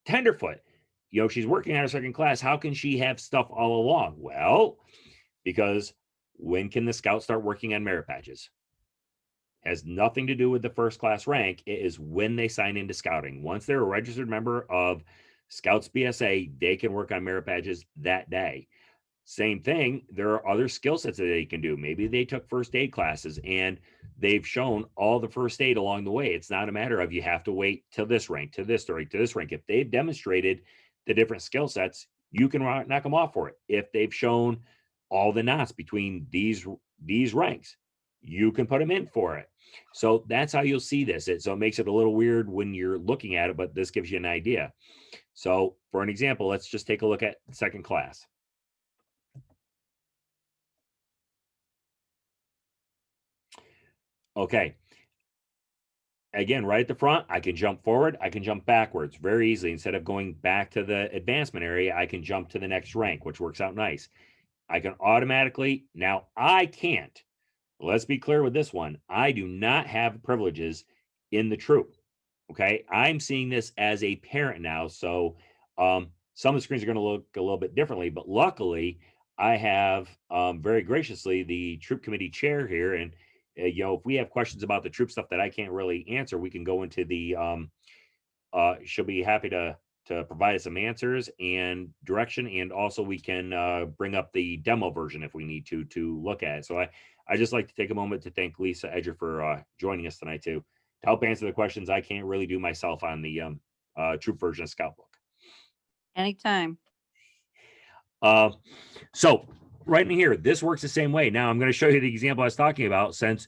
Speaker 1: tenderfoot. She's working on her second class. How can she have stuff all along? Well, because when can the scout start working on merit badges? Has nothing to do with the first class rank. It is when they sign into scouting. Once they're a registered member of Scouts BSA, they can work on merit badges that day. Same thing, there are other skill sets that they can do. Maybe they took first aid classes and they've shown all the first aid along the way. It's not a matter of you have to wait till this rank, to this rank, to this rank. If they've demonstrated the different skill sets, you can knock them off for it. If they've shown all the knots between these ranks, you can put them in for it. So that's how you'll see this. So it makes it a little weird when you're looking at it, but this gives you an idea. So for an example, let's just take a look at second class. Okay. Again, right at the front, I can jump forward, I can jump backwards very easily. Instead of going back to the advancement area, I can jump to the next rank, which works out nice. I can automatically, now I can't. Let's be clear with this one. I do not have privileges in the troop. Okay. I'm seeing this as a parent now. So some of the screens are going to look a little bit differently, but luckily I have very graciously the troop committee chair here. And, if we have questions about the troop stuff that I can't really answer, we can go into the, she'll be happy to provide us some answers and direction. And also we can bring up the demo version if we need to look at it. So I just like to take a moment to thank Lisa Edger for joining us tonight to help answer the questions I can't really do myself on the troop version of Scoutbook.
Speaker 2: Anytime.
Speaker 1: So right in here, this works the same way. Now I'm going to show you the example I was talking about. Since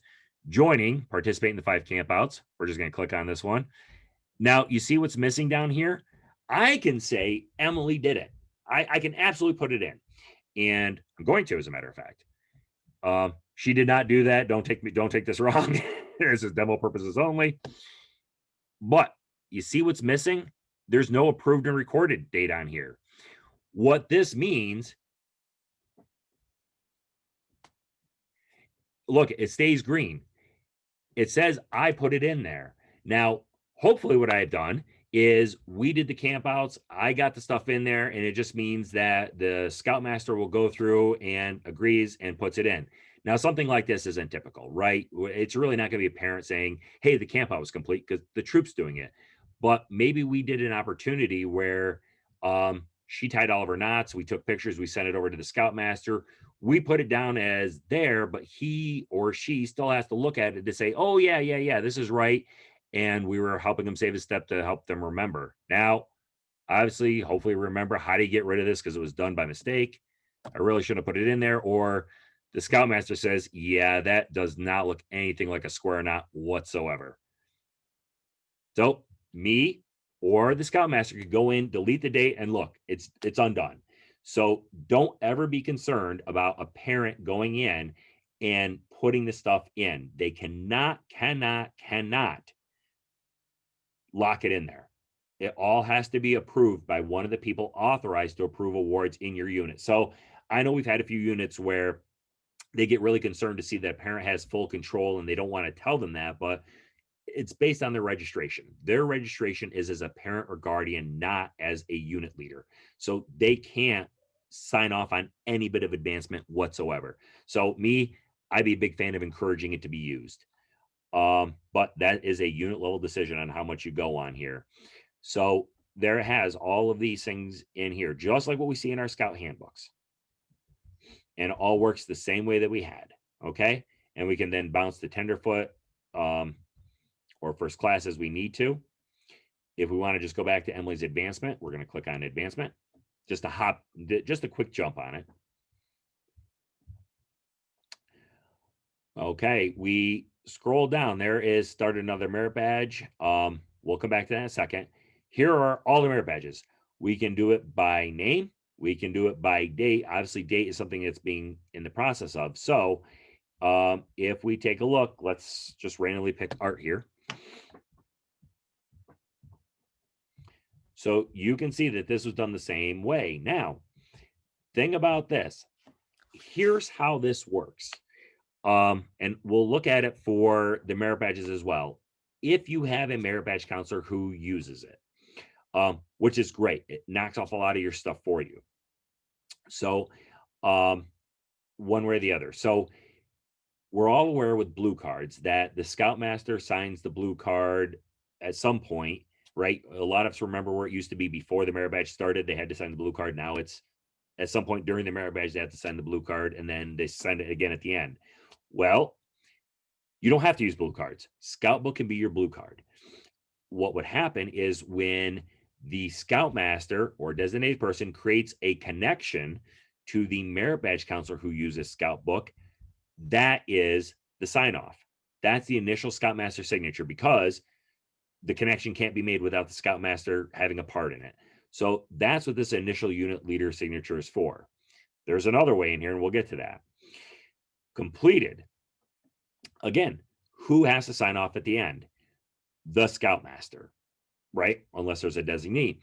Speaker 1: joining, participate in the 5 campouts, we're just going to click on this one. Now you see what's missing down here. I can say Emily did it. I can absolutely put it in, and I'm going to, as a matter of fact. She did not do that. Don't take this wrong. This is demo purposes only. But you see what's missing? There's no approved and recorded date on here. What this means, look, it stays green. It says I put it in there. Now, hopefully what I've done is we did the campouts. I got the stuff in there, and it just means that the Scoutmaster will go through and agrees and puts it in. Now, something like this isn't typical, right? It's really not going to be a parent saying, hey, the campout was complete because the troop's doing it. But maybe we did an opportunity where she tied all of her knots. We took pictures. We sent it over to the Scoutmaster. We put it down as there, but he or she still has to look at it to say, oh, yeah, this is right. And we were helping them save a step to help them remember. Now, obviously, hopefully remember how to get rid of this because it was done by mistake. I really shouldn't have put it in there. Or the Scoutmaster says, yeah, that does not look anything like a square knot whatsoever. So me or the Scoutmaster could go in, delete the date, and look, it's undone. So don't ever be concerned about a parent going in and putting the stuff in. They cannot lock it in there. It all has to be approved by one of the people authorized to approve awards in your unit. So I know we've had a few units where they get really concerned to see that a parent has full control and they don't want to tell them that, but it's based on their registration. Their registration is as a parent or guardian, not as a unit leader. So they can't sign off on any bit of advancement whatsoever. So me, I'd be a big fan of encouraging it to be used. But that is a unit level decision on how much you go on here. So there it has all of these things in here, just like what we see in our scout handbooks. And it all works the same way that we had. Okay. And we can then bounce the tenderfoot or first class as we need to. If we want to just go back to Emily's advancement, we're going to click on advancement. Just a quick jump on it. Okay, we scroll down. There is start another merit badge. We'll come back to that in a second. Here are all the merit badges. We can do it by name. We can do it by date. Obviously, date is something that's being in the process of. So if we take a look, let's just randomly pick art here. So you can see that this was done the same way. Now, thing about this, here's how this works. And we'll look at it for the merit badges as well. If you have a merit badge counselor who uses it, which is great, it knocks off a lot of your stuff for you. So, one way or the other. So, we're all aware with blue cards that the Scoutmaster signs the blue card at some point right? A lot of us remember where it used to be before the merit badge started. They had to sign the blue card. Now it's at some point during the merit badge, they have to sign the blue card, and then they sign it again at the end. Well, you don't have to use blue cards. Scoutbook can be your blue card. What would happen is when the Scoutmaster or designated person creates a connection to the merit badge counselor who uses Scoutbook, that is the sign off. That's the initial Scoutmaster signature, because the connection can't be made without the Scoutmaster having a part in it. So that's what this initial unit leader signature is for. There's another way in here, and we'll get to that. Completed. Again, who has to sign off at the end? The Scoutmaster, right? Unless there's a designee.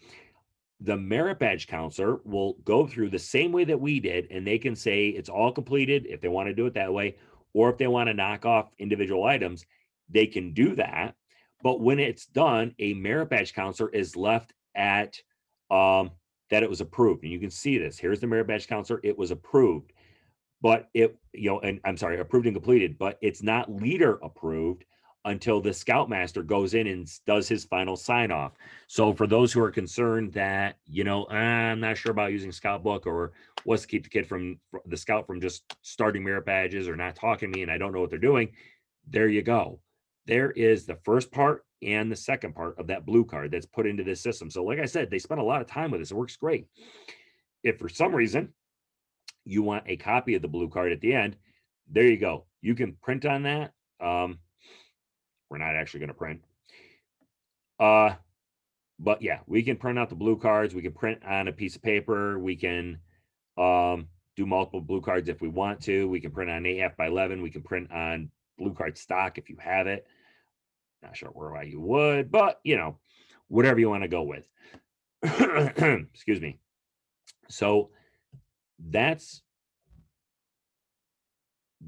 Speaker 1: The merit badge counselor will go through the same way that we did, and they can say it's all completed if they want to do it that way, or if they want to knock off individual items, they can do that. But when it's done, a merit badge counselor is left at that it was approved. And you can see this. Here's the merit badge counselor. It was approved, but and I'm sorry, approved and completed, but it's not leader approved until the Scoutmaster goes in and does his final sign off. So for those who are concerned that, I'm not sure about using Scoutbook, or what's to keep the kid from the scout from just starting merit badges or not talking to me and I don't know what they're doing, there you go. There is the first part and the second part of that blue card that's put into this system. So like I said, they spent a lot of time with this. It works great. If for some reason you want a copy of the blue card at the end, there you go. You can print on that. We're not actually going to print. But yeah, we can print out the blue cards. We can print on a piece of paper. We can do multiple blue cards if we want to. We can print on 8.5 by 11. We can print on blue card stock if you have it. Not sure why you would, but whatever you want to go with. Excuse me. So that's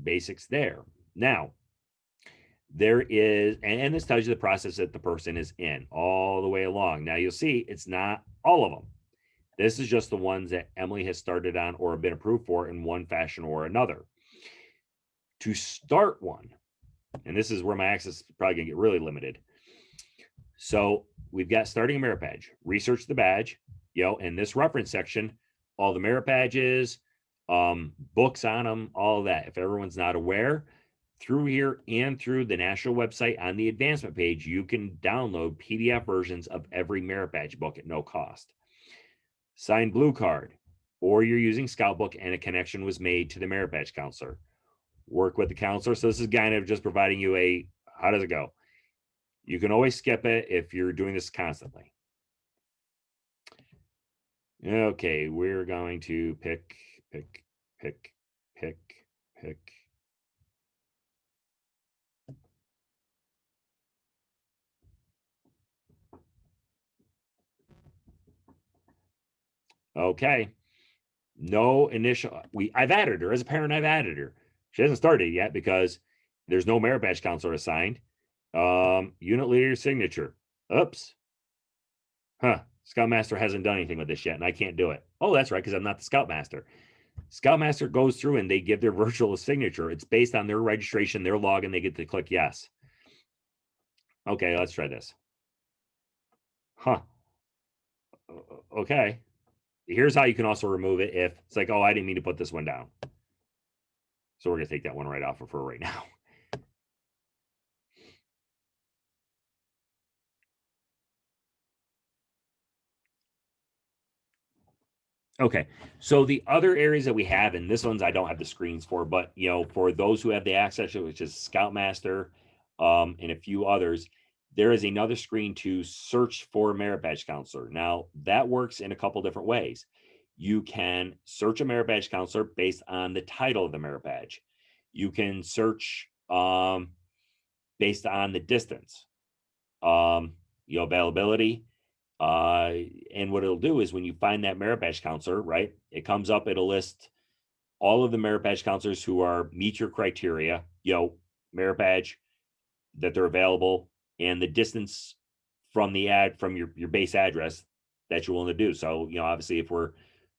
Speaker 1: basics there. Now, there is, and this tells you the process that the person is in all the way along. Now, you'll see it's not all of them. This is just the ones that Emily has started on or have been approved for in one fashion or another. To start one, and this is where my access is probably going to get really limited. So we've got starting a merit badge, research the badge, in this reference section, all the merit badges, books on them, all of that. If everyone's not aware, through here and through the national website on the advancement page, you can download PDF versions of every merit badge book at no cost. Signed blue card, or you're using Scoutbook and a connection was made to the merit badge counselor. Work with the counselor. So this is kind of just providing you how does it go? You can always skip it if you're doing this constantly. Okay, we're going to pick. Okay. No initial. I've added her as a parent. I've added her. She hasn't started yet because there's no merit badge counselor assigned. Unit leader signature. Oops. Scoutmaster hasn't done anything with this yet, and I can't do it. Oh, that's right, because I'm not the Scoutmaster. Scoutmaster goes through and they give their virtual signature. It's based on their registration, their login. They get to click yes. Okay, let's try this. Okay. Here's how you can also remove it if it's like, oh, I didn't mean to put this one down. So we're going to take that one right off of her right now. Okay, so the other areas that we have, and this ones I don't have the screens for, but for those who have the access, which is Scoutmaster, and a few others, there is another screen to search for merit badge counselor. Now that works in a couple different ways. You can search a merit badge counselor based on the title of the merit badge. You can search based on the distance, availability. And what it'll do is when you find that merit badge counselor, right, it comes up, it'll list all of the merit badge counselors who meet your criteria, merit badge, that they're available, and the distance from your base address that you're willing to do. So, obviously if we're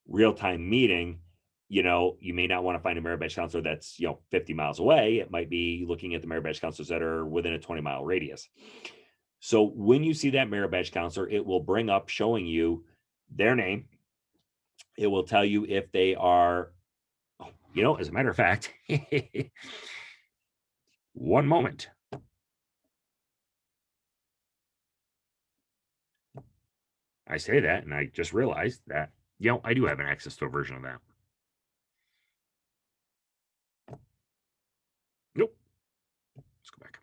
Speaker 1: real-time meeting, you may not want to find a merit badge counselor that's, 50 miles away. It might be looking at the merit badge counselors that are within a 20-mile radius. So when you see that merit badge counselor, it will bring up showing you their name. It will tell you if they are, as a matter of fact, one moment. I say that, and I just realized that, I do have an access to a version of that. Nope. Let's go back.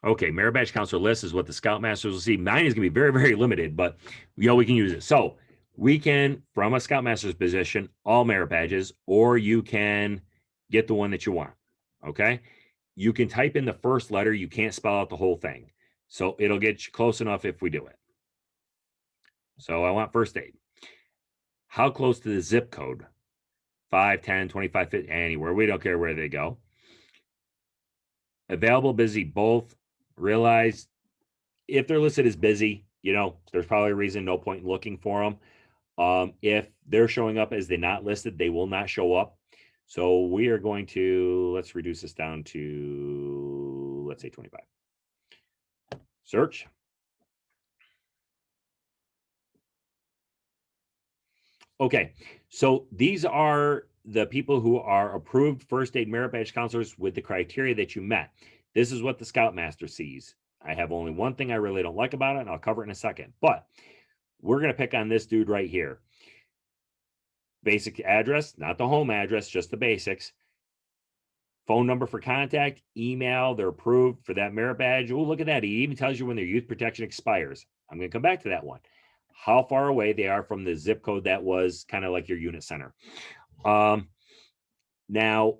Speaker 1: Okay, merit badge counselor list is what the Scoutmasters will see. Mine is going to be very, very limited, but we can use it. So we can, from a Scoutmaster's position, all merit badges, or you can get the one that you want. Okay. You can type in the first letter. You can't spell out the whole thing. So it'll get you close enough if we do it. So I want first aid. How close to the zip code? 5, 10, 25, 50, anywhere. We don't care where they go. Available, busy, both. Realize if they're listed as busy, there's probably a reason, no point in looking for them. If they're showing up as they're not listed, they will not show up. So we are going to, let's reduce this down to, let's say 25. Search. Okay, so these are the people who are approved first aid merit badge counselors with the criteria that you met. This is what the Scoutmaster sees. I have only one thing I really don't like about it, and I'll cover it in a second. But we're going to pick on this dude right here. Basic address, not the home address, just the basics. Phone number for contact, email, they're approved for that merit badge. Oh, look at that. He even tells you when their youth protection expires. I'm going to come back to that one. How far away they are from the zip code that was kind of like your unit center. Now,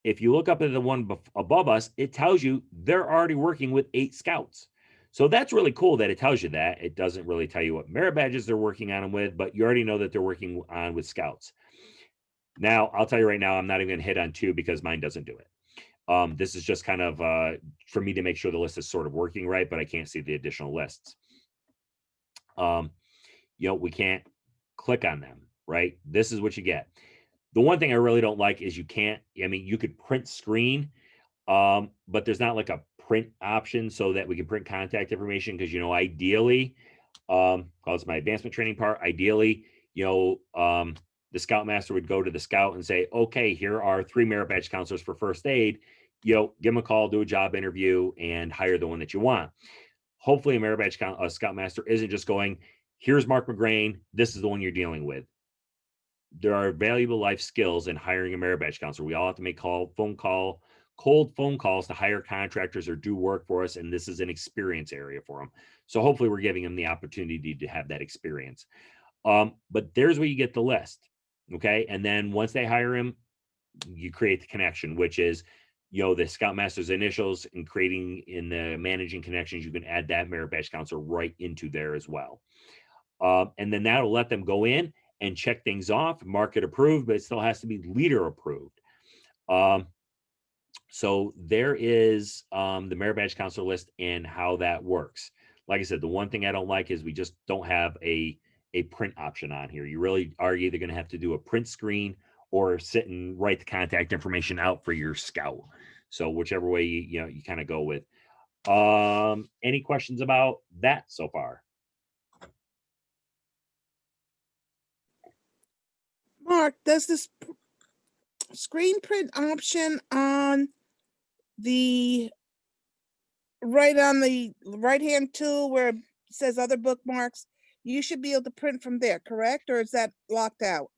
Speaker 1: if you look up at the one above us, it tells you they're already working with 8 scouts. So that's really cool that it tells you that. It doesn't really tell you what merit badges they're working on them with, but you already know that they're working on with scouts. Now, I'll tell you right now, I'm not even going to hit on 2 because mine doesn't do it. This is just kind of for me to make sure the list is sort of working right, but I can't see the additional lists. We can't click on them, right? This is what you get. The one thing I really don't like is you could print screen, but there's not like a print option so that we can print contact information because, ideally, it's my advancement training part. Ideally, the Scoutmaster would go to the scout and say, okay, here are 3 merit badge counselors for first aid. Give them a call, do a job interview, and hire the one that you want. Hopefully, a merit badge Scoutmaster isn't just going, here's Mark McGrain, this is the one you're dealing with. There are valuable life skills in hiring a merit badge counselor. We all have to make cold phone calls to hire contractors or do work for us, and this is an experience area for them. So hopefully we're giving them the opportunity to have that experience. But there's where you get the list, okay? And then once they hire him, you create the connection, which is, the Scoutmaster's initials, and creating in the managing connections, you can add that merit badge counselor right into there as well. And then that'll let them go in and check things off, market approved, but it still has to be leader approved. So there is the merit badge counselor list and how that works. Like I said, the one thing I don't like is we just don't have a print option on here. You really are either going to have to do a print screen or sit and write the contact information out for your scout. So whichever way you kind of go with. Any questions about that so far?
Speaker 3: Mark, does this screen print option on the right-hand tool where it says other bookmarks, you should be able to print from there, correct? Or is that locked out?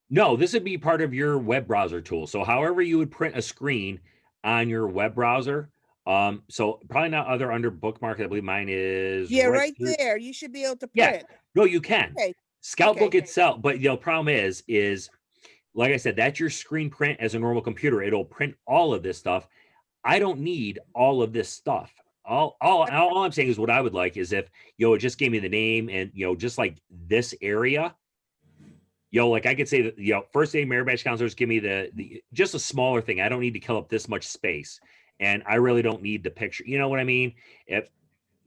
Speaker 1: No, this would be part of your web browser tool. So however you would print a screen on your web browser. So probably not under bookmark. I believe mine is
Speaker 3: right
Speaker 1: here.
Speaker 3: there. You should be able to
Speaker 1: Yeah,
Speaker 3: print.
Speaker 1: no, you can.
Speaker 3: Okay.
Speaker 1: Scoutbook itself, but problem is like I said, that's your screen print as a normal computer. It'll print all of this stuff. I don't need all of this stuff. All I'm saying is what I would like is if it just gave me the name and just like this area. Like I could say that, first aid merit badge counselors give me the just a smaller thing. I don't need to kill up this much space, and I really don't need the picture. You know what I mean? If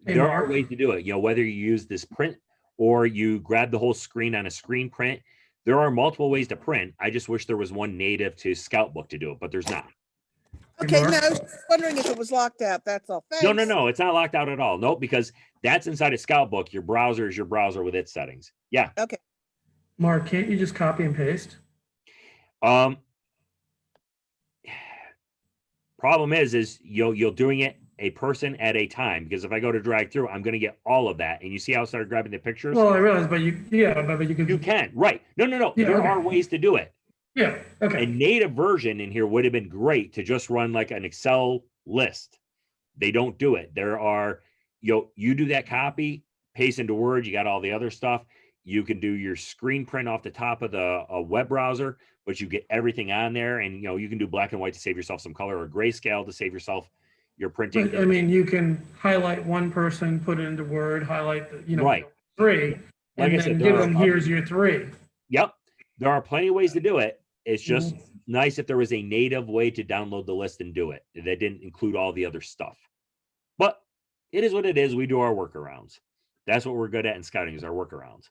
Speaker 1: there are ways to do it, whether you use this print or you grab the whole screen on a screen print, there are multiple ways to print. I just wish there was one native to Scoutbook to do it, but there's not.
Speaker 3: Okay, no,
Speaker 4: Mark?
Speaker 3: I was wondering if it was locked out. That's all.
Speaker 1: No,
Speaker 3: Thanks.
Speaker 1: no, it's not locked out at all. Nope, because that's inside of Scoutbook. Your browser is your browser with its settings. Yeah.
Speaker 3: Okay.
Speaker 4: Mark, can't you just copy and paste?
Speaker 1: Problem is you're doing it a person at a time, because if I go to drag through, I'm going to get all of that. And you see how I started grabbing the pictures?
Speaker 4: Well, I realize, but you could.
Speaker 1: You can, right? No.
Speaker 4: Yeah,
Speaker 1: There
Speaker 4: okay.
Speaker 1: are ways to do it.
Speaker 4: Yeah. Okay.
Speaker 1: A native version in here would have been great to just run like an Excel list. They don't do it. There are, you do that copy, paste into Word, you got all the other stuff. You can do your screen print off the top of the web browser, but you get everything on there, and you can do black and white to save yourself some color, or grayscale to save yourself your printing.
Speaker 4: But I mean, you can highlight one person, put it into Word, highlight the,
Speaker 1: Right.
Speaker 4: 3,
Speaker 1: Like
Speaker 4: and
Speaker 1: I said,
Speaker 4: then
Speaker 1: there
Speaker 4: give
Speaker 1: are
Speaker 4: them, here's your 3.
Speaker 1: Yep. There are plenty of ways to do it. It's just
Speaker 4: Mhm.
Speaker 1: nice if there was a native way to download the list and do it that didn't include all the other stuff. But it is what it is. We do our workarounds. That's what we're good at in scouting, is our workarounds.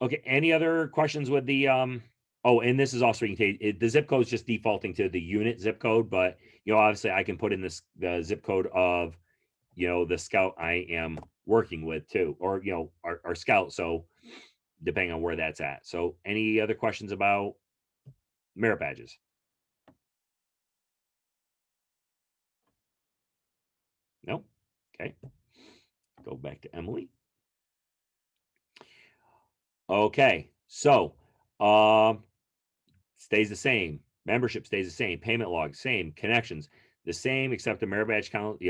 Speaker 1: Okay. Any other questions with the oh, and this is also the zip code is just defaulting to the unit zip code, but obviously I can put in the zip code of the scout I am working with too, or our scout. So depending on where that's at. So any other questions about merit badges? No. Okay. Go back to Emily. Okay. So stays the same. Membership stays the same. Payment log, same. Connections, the same, except the merit badge count,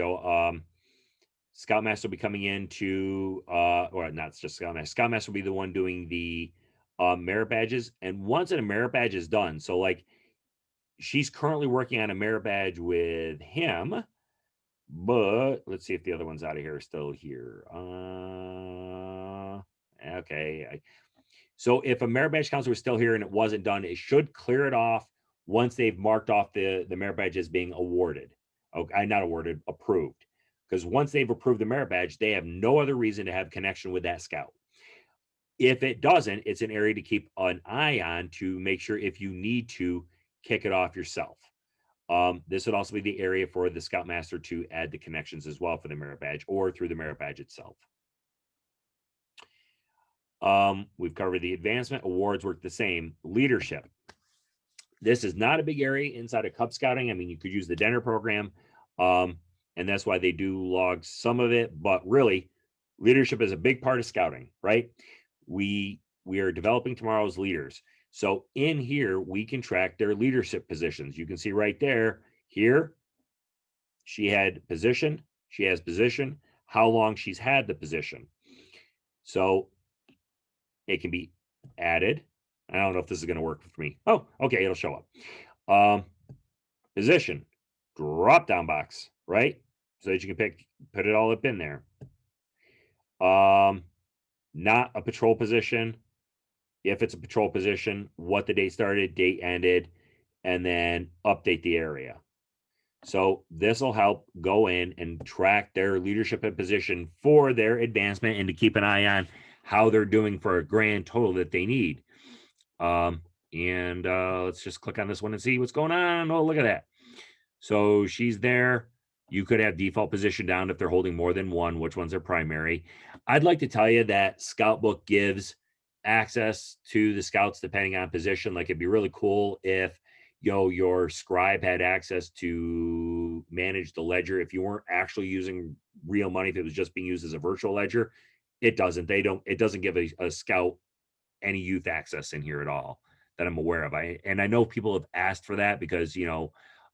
Speaker 1: Scoutmaster will be coming in to or not just Scoutmaster. Scoutmaster will be the one doing the merit badges. And once a merit badge is done, so like she's currently working on a merit badge with him, but let's see if the other one's out of here, still here. Okay. So if a merit badge counselor was still here and it wasn't done, it should clear it off once they've marked off the merit badge as being awarded. Okay, not awarded, approved. Because once they've approved the merit badge, they have no other reason to have connection with that scout. If it doesn't, it's an area to keep an eye on to make sure if you need to kick it off yourself. This would also be the area for the Scoutmaster to add the connections as well for the merit badge or through the merit badge itself. We've covered the advancement. Awards work the same. Leadership. This is not a big area inside of Cub Scouting. I mean, you could use the Denner program, and that's why they do log some of it. But really, leadership is a big part of scouting, right? We are developing tomorrow's leaders. So in here, we can track their leadership positions. You can see right there, here, she had position, she has position, how long she's had the position. So it can be added. I don't know if this is going to work for me. Oh, okay, it'll show up. Position, drop down box, right? So that you can put it all up in there. Not a patrol position. If it's a patrol position, what the date started, date ended, and then update the area. So this will help go in and track their leadership and position for their advancement and to keep an eye on how they're doing for a grand total that they need. Let's just click on this one and see what's going on. Oh, look at that. So she's there. You could have default position down if they're holding more than one, which one's their primary. I'd like to tell you that Scoutbook gives access to the scouts depending on position. Like it'd be really cool if your scribe had access to manage the ledger if you weren't actually using real money, if it was just being used as a virtual ledger. It doesn't. It doesn't give a scout any youth access in here at all that I'm aware of. I know people have asked for that because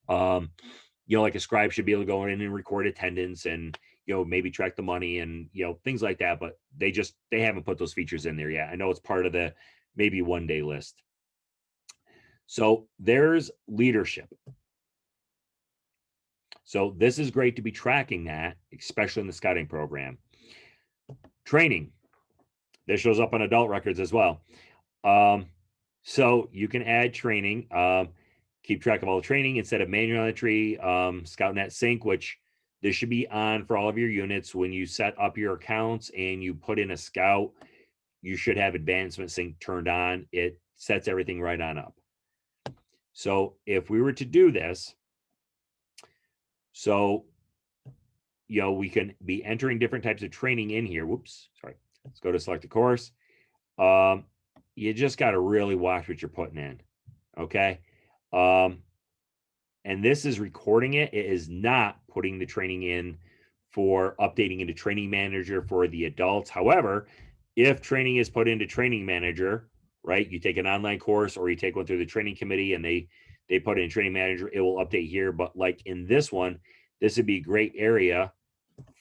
Speaker 1: like a scribe should be able to go in and record attendance and maybe track the money and things like that, but they haven't put those features in there yet. I know it's part of the maybe one day list. So there's leadership. So this is great to be tracking that, especially in the scouting program. Training. This shows up on adult records as well. So you can add training, keep track of all the training instead of manual entry, ScoutNet Sync, which this should be on for all of your units. When you set up your accounts and you put in a scout, you should have advancement sync turned on. It sets everything right on up. So if we were to do this, So, we can be entering different types of training in here. Whoops, sorry. Let's go to select a course. You just got to really watch what you're putting in. Okay. And this is recording it. It is not putting the training in for updating into Training Manager for the adults. However, if training is put into Training Manager, right, you take an online course or you take one through the training committee and they put it in Training Manager, it will update here. But like in this one, this would be a great area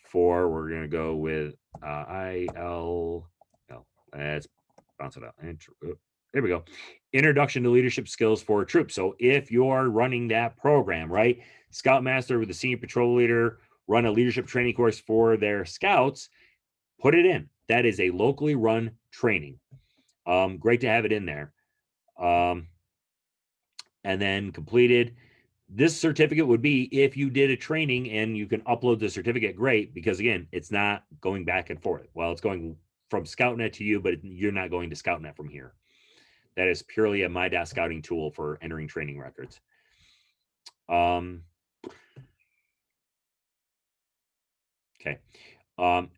Speaker 1: for, we're going to go with let's bounce it out. There we go. Introduction to leadership skills for troops. So if you're running that program, right, Scoutmaster with the senior patrol leader run a leadership training course for their scouts, put it in. That is a locally run training. Great to have it in there. And then completed. This certificate would be if you did a training and you can upload the certificate, great, because again, it's not going back and forth. Well, it's going from ScoutNet to you, but you're not going to ScoutNet from here. That is purely a My.Scouting tool for entering training records. Okay.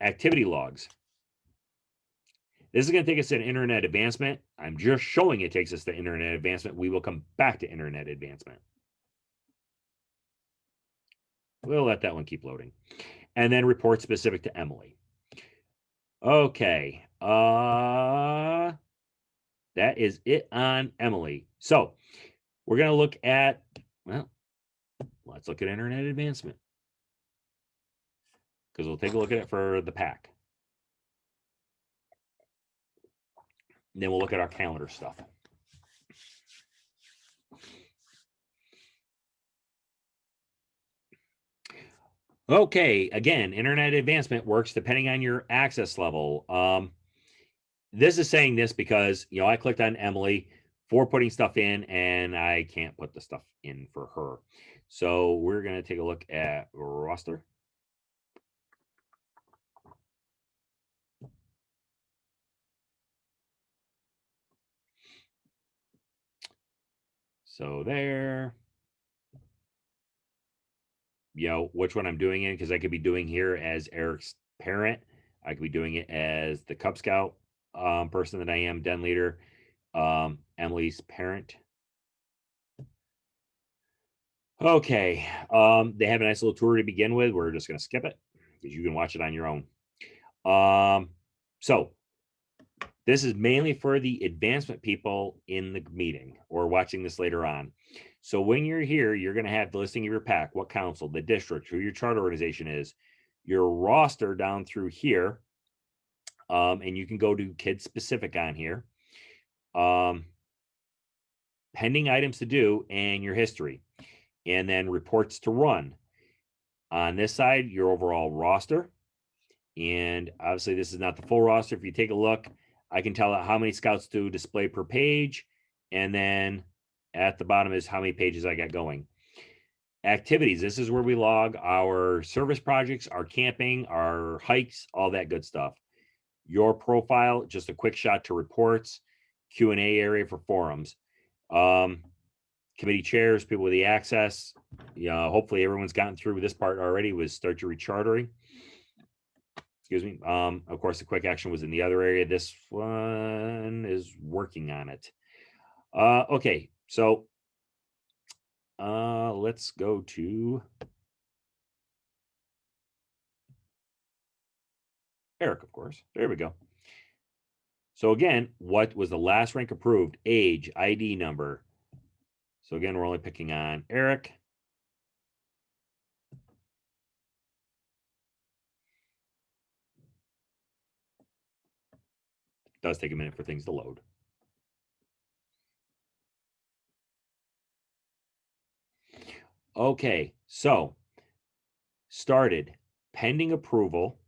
Speaker 1: Activity logs. This is going to take us to internet advancement. I'm just showing it takes us to internet advancement. We will come back to internet advancement. We'll let that one keep loading. And then report specific to Emily. Okay. That is it on Emily. So we're going to look at, well, let's look at internet advancement. Because we'll take a look at it for the pack. And then we'll look at our calendar stuff. Okay, again, internet advancement works depending on your access level. This is saying this because, I clicked on Emily for putting stuff in and I can't put the stuff in for her. So we're going to take a look at roster. So there. Which one I'm doing in, because I could be doing here as Eric's parent. I could be doing it as the Cub Scout person that I am, den leader, Emily's parent. Okay. They have a nice little tour to begin with. We're just going to skip it because you can watch it on your own. So this is mainly for the advancement people in the meeting or watching this later on. So when you're here, you're going to have the listing of your pack, what council, the district, who your charter organization is, your roster down through here. And you can go to kids specific on here. Pending items to do and your history. And then reports to run. On this side, your overall roster. And obviously this is not the full roster. If you take a look, I can tell how many scouts do display per page. And then at the bottom is how many pages I got going. Activities. This is where we log our service projects, our camping, our hikes, all that good stuff. Your profile, just a quick shot to reports, Q&A area for forums. Committee chairs, people with the access. Hopefully everyone's gotten through this part already, was start your rechartering. Excuse me. Of course, the quick action was in the other area. This one is working on it. Okay, so let's go to Eric, of course. There we go. So again, what was the last rank approved? Age, ID number. So again, we're only picking on Eric. It does take a minute for things to load. Okay, so started pending approval,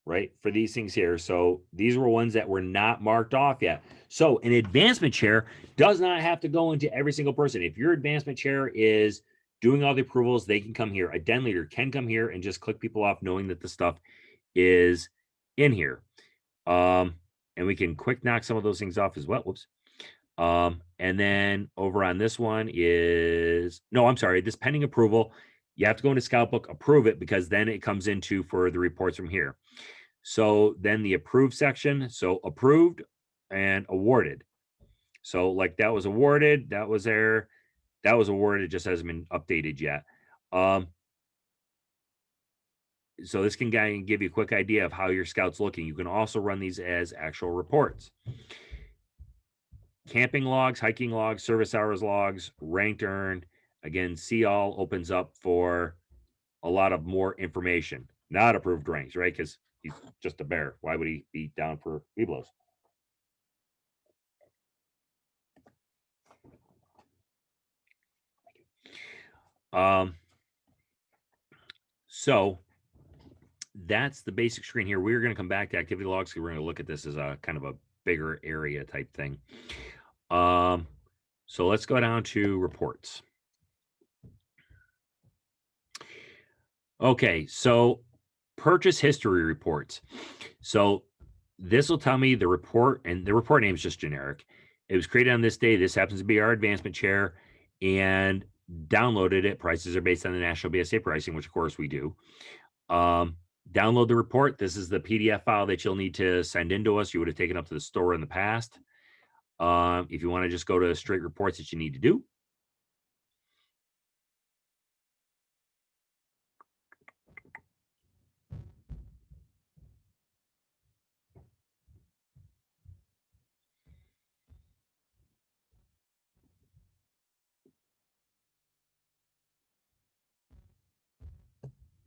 Speaker 1: right, for these things here. So these were ones that were not marked off yet. So an advancement chair does not have to go into every single person. If your advancement chair is doing all the approvals, they can come here. A den leader can come here and just click people off knowing that the stuff is in here. And we can quick knock some of those things off as well. Whoops. And then over on this one is, no, I'm sorry, this pending approval, You have to go into Scoutbook, approve it, because then it comes into for the reports from here. So then the approved section, so approved and awarded. So like that was awarded, that was there, that was awarded, it just hasn't been updated yet. So this can give you a quick idea of how your Scout's looking. You can also run these as actual reports. Camping logs, hiking logs, service hours logs, ranked earned. Again, see all opens up for a lot of more information. Not approved ranks, right? Because he's just a bear. Why would he be down for Webelos? So that's the basic screen here. We're going to come back to activity logs. So we're going to look at this as a kind of a bigger area type thing. So let's go down to reports. Okay, so purchase history reports. So this will tell me the report, and the report name is just generic. It was created on this day. This happens to be our advancement chair, and downloaded it. Prices are based on the national BSA pricing, which of course we do. Download the report. This is the PDF file that you'll need to send in to us. You would have taken up to the store in the past. If you want to just go to straight reports that you need to do.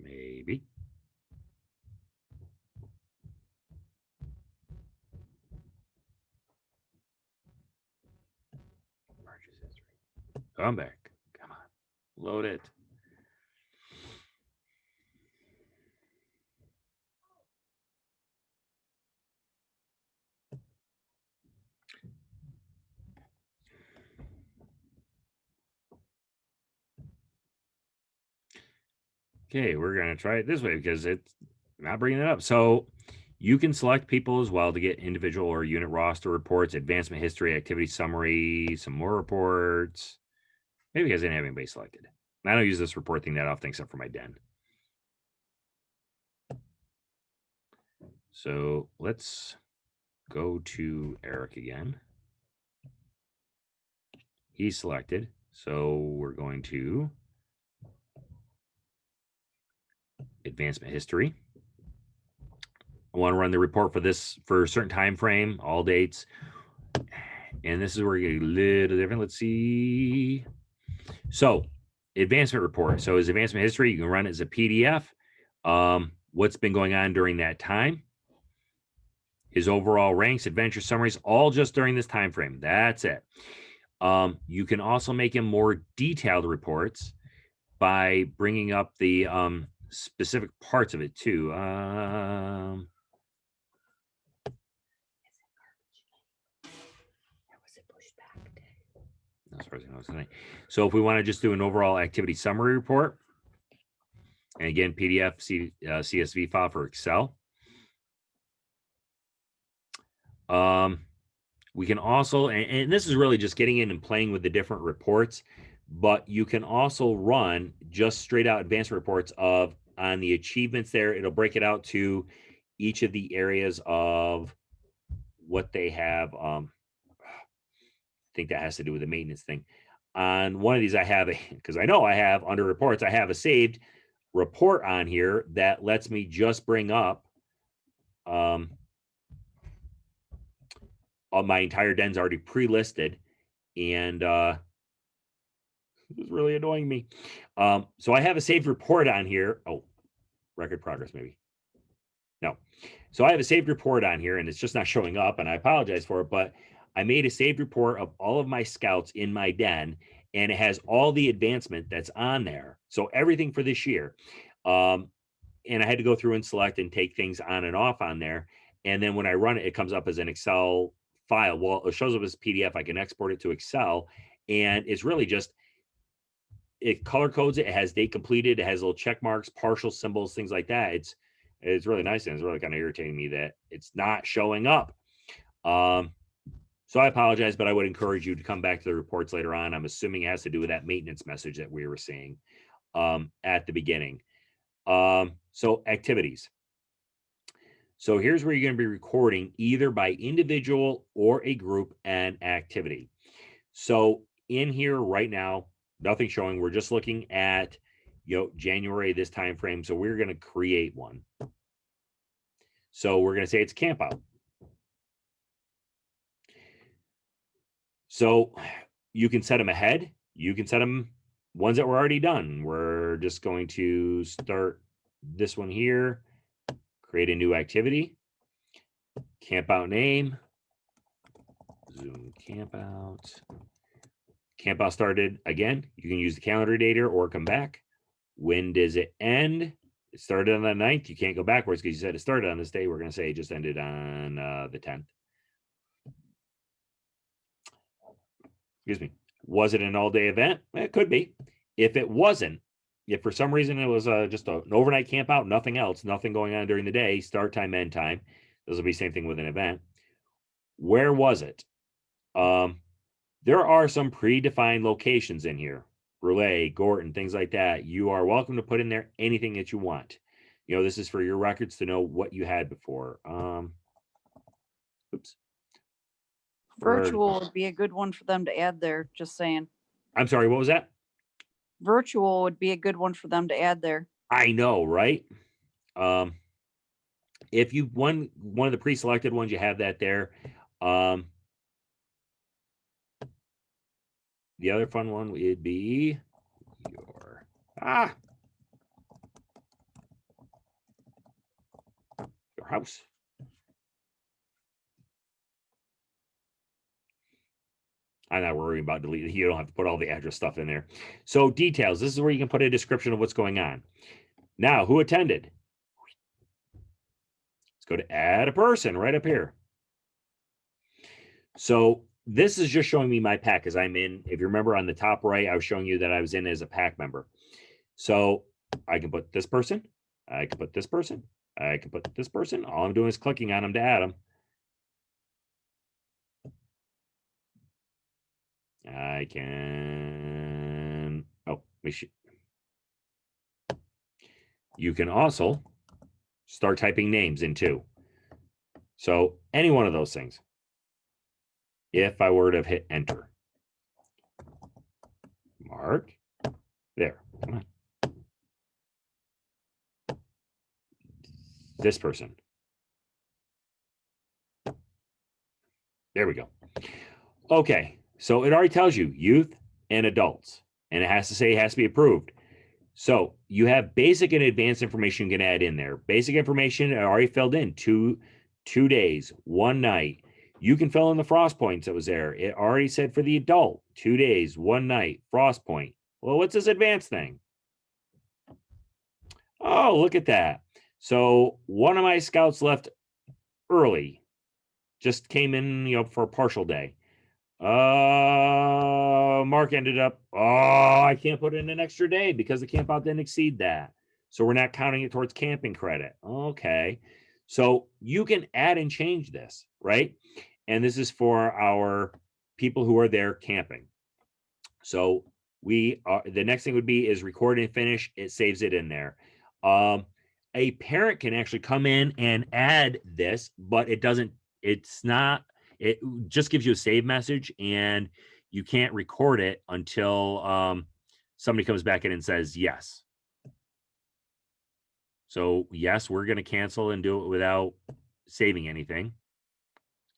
Speaker 1: Maybe. Purchase history. Come back. Come on. Load it. Okay, we're going to try it this way because it's not bringing it up. So you can select people as well to get individual or unit roster reports, advancement history, activity summary, some more reports. Maybe because I didn't have anybody selected. I don't use this report thing that often except for my den. So let's go to Eric again. He's selected. So we're going to advancement history. I want to run the report for this for a certain time frame, all dates. And this is where you get a little different. Let's see. So advancement report. So his advancement history, you can run it as a PDF. What's been going on during that time. His overall ranks, adventure summaries, all just during this time frame. That's it. You can also make him more detailed reports by bringing up the specific parts of it too. As far as I know tonight. So if we want to just do an overall activity summary report, and again, PDF, CSV file for Excel. We can also, and this is really just getting in and playing with the different reports, but you can also run just straight out advanced reports of on the achievements there. It'll break it out to each of the areas of what they have. I think that has to do with the maintenance thing. On one of these, I have because I know I have under reports, I have a saved report on here that lets me just bring up my entire den's already pre-listed, and it's really annoying me. So I have a saved report on here. Oh, record progress, maybe. No. So I have a saved report on here, and it's just not showing up, and I apologize for it, but I made a saved report of all of my scouts in my den, and it has all the advancement that's on there. So everything for this year. And I had to go through and select and take things on and off on there. And then when I run it, it comes up as an Excel file. Well, it shows up as a PDF. I can export it to Excel, and it's really just, it color codes it. It has date completed. It has little check marks, partial symbols, things like that. It's really nice, and it's really kind of irritating me that it's not showing up. So I apologize, but I would encourage you to come back to the reports later on. I'm assuming it has to do with that maintenance message that we were seeing. at the beginning. So activities. So here's where you're going to be recording either by individual or a group and activity. So in here right now, nothing showing. We're just looking at, January, this time frame. So we're going to create one. So we're going to say it's camp out. So you can set them ahead. You can set them ones that were already done. We're just going to start this one here, create a new activity, camp out name, Zoom camp out. Camp out started again. You can use the calendar data or come back. When does it end? It started on the 9th. You can't go backwards because you said it started on this day. We're going to say it just ended on the 10th. Excuse me. Was it an all-day event? It could be. If it wasn't, if for some reason it was just an overnight camp out, nothing else, nothing going on during the day, start time, end time, this will be the same thing with an event. Where was it? There are some predefined locations in here. Brule, Gorton, things like that. You are welcome to put in there anything that you want. This is for your records to know what you had before. Oops.
Speaker 2: Virtual would be a good one for them to add there, just saying.
Speaker 1: I'm sorry, what was that?
Speaker 2: Virtual would be a good one for them to add there.
Speaker 1: I know, right? If you one of the pre-selected ones, you have that there. The other fun one would be your house. I'm not worrying about deleting. You don't have to put all the address stuff in there. So details. This is where you can put a description of what's going on. Now, who attended? Let's go to add a person right up here. So this is just showing me my pack as I'm in. If you remember on the top right, I was showing you that I was in as a pack member. So I can put this person. I can put this person. I can put this person. All I'm doing is clicking on them to add them. I can, you can also start typing names in too. So any one of those things. If I were to hit enter. Mark. There. Come on. This person. There we go. Okay. So it already tells you youth and adults, and it has to say it has to be approved. So you have basic and advanced information you can add in there. Basic information already filled in 2 days, 1 night. You can fill in the frost points that was there. It already said for the adult, 2 days, 1 night, frost point. Well, what's this advanced thing? Oh, look at that. So one of my scouts left early, just came in, for a partial day. Mark ended up, I can't put in an extra day because the camp out didn't exceed that. So we're not counting it towards camping credit. Okay. So you can add and change this, right? And this is for our people who are there camping. So the next thing would be is record and finish. It saves it in there. A parent can actually come in and add this, but it just gives you a save message and you can't record it until somebody comes back in and says yes. So yes, we're going to cancel and do it without saving anything,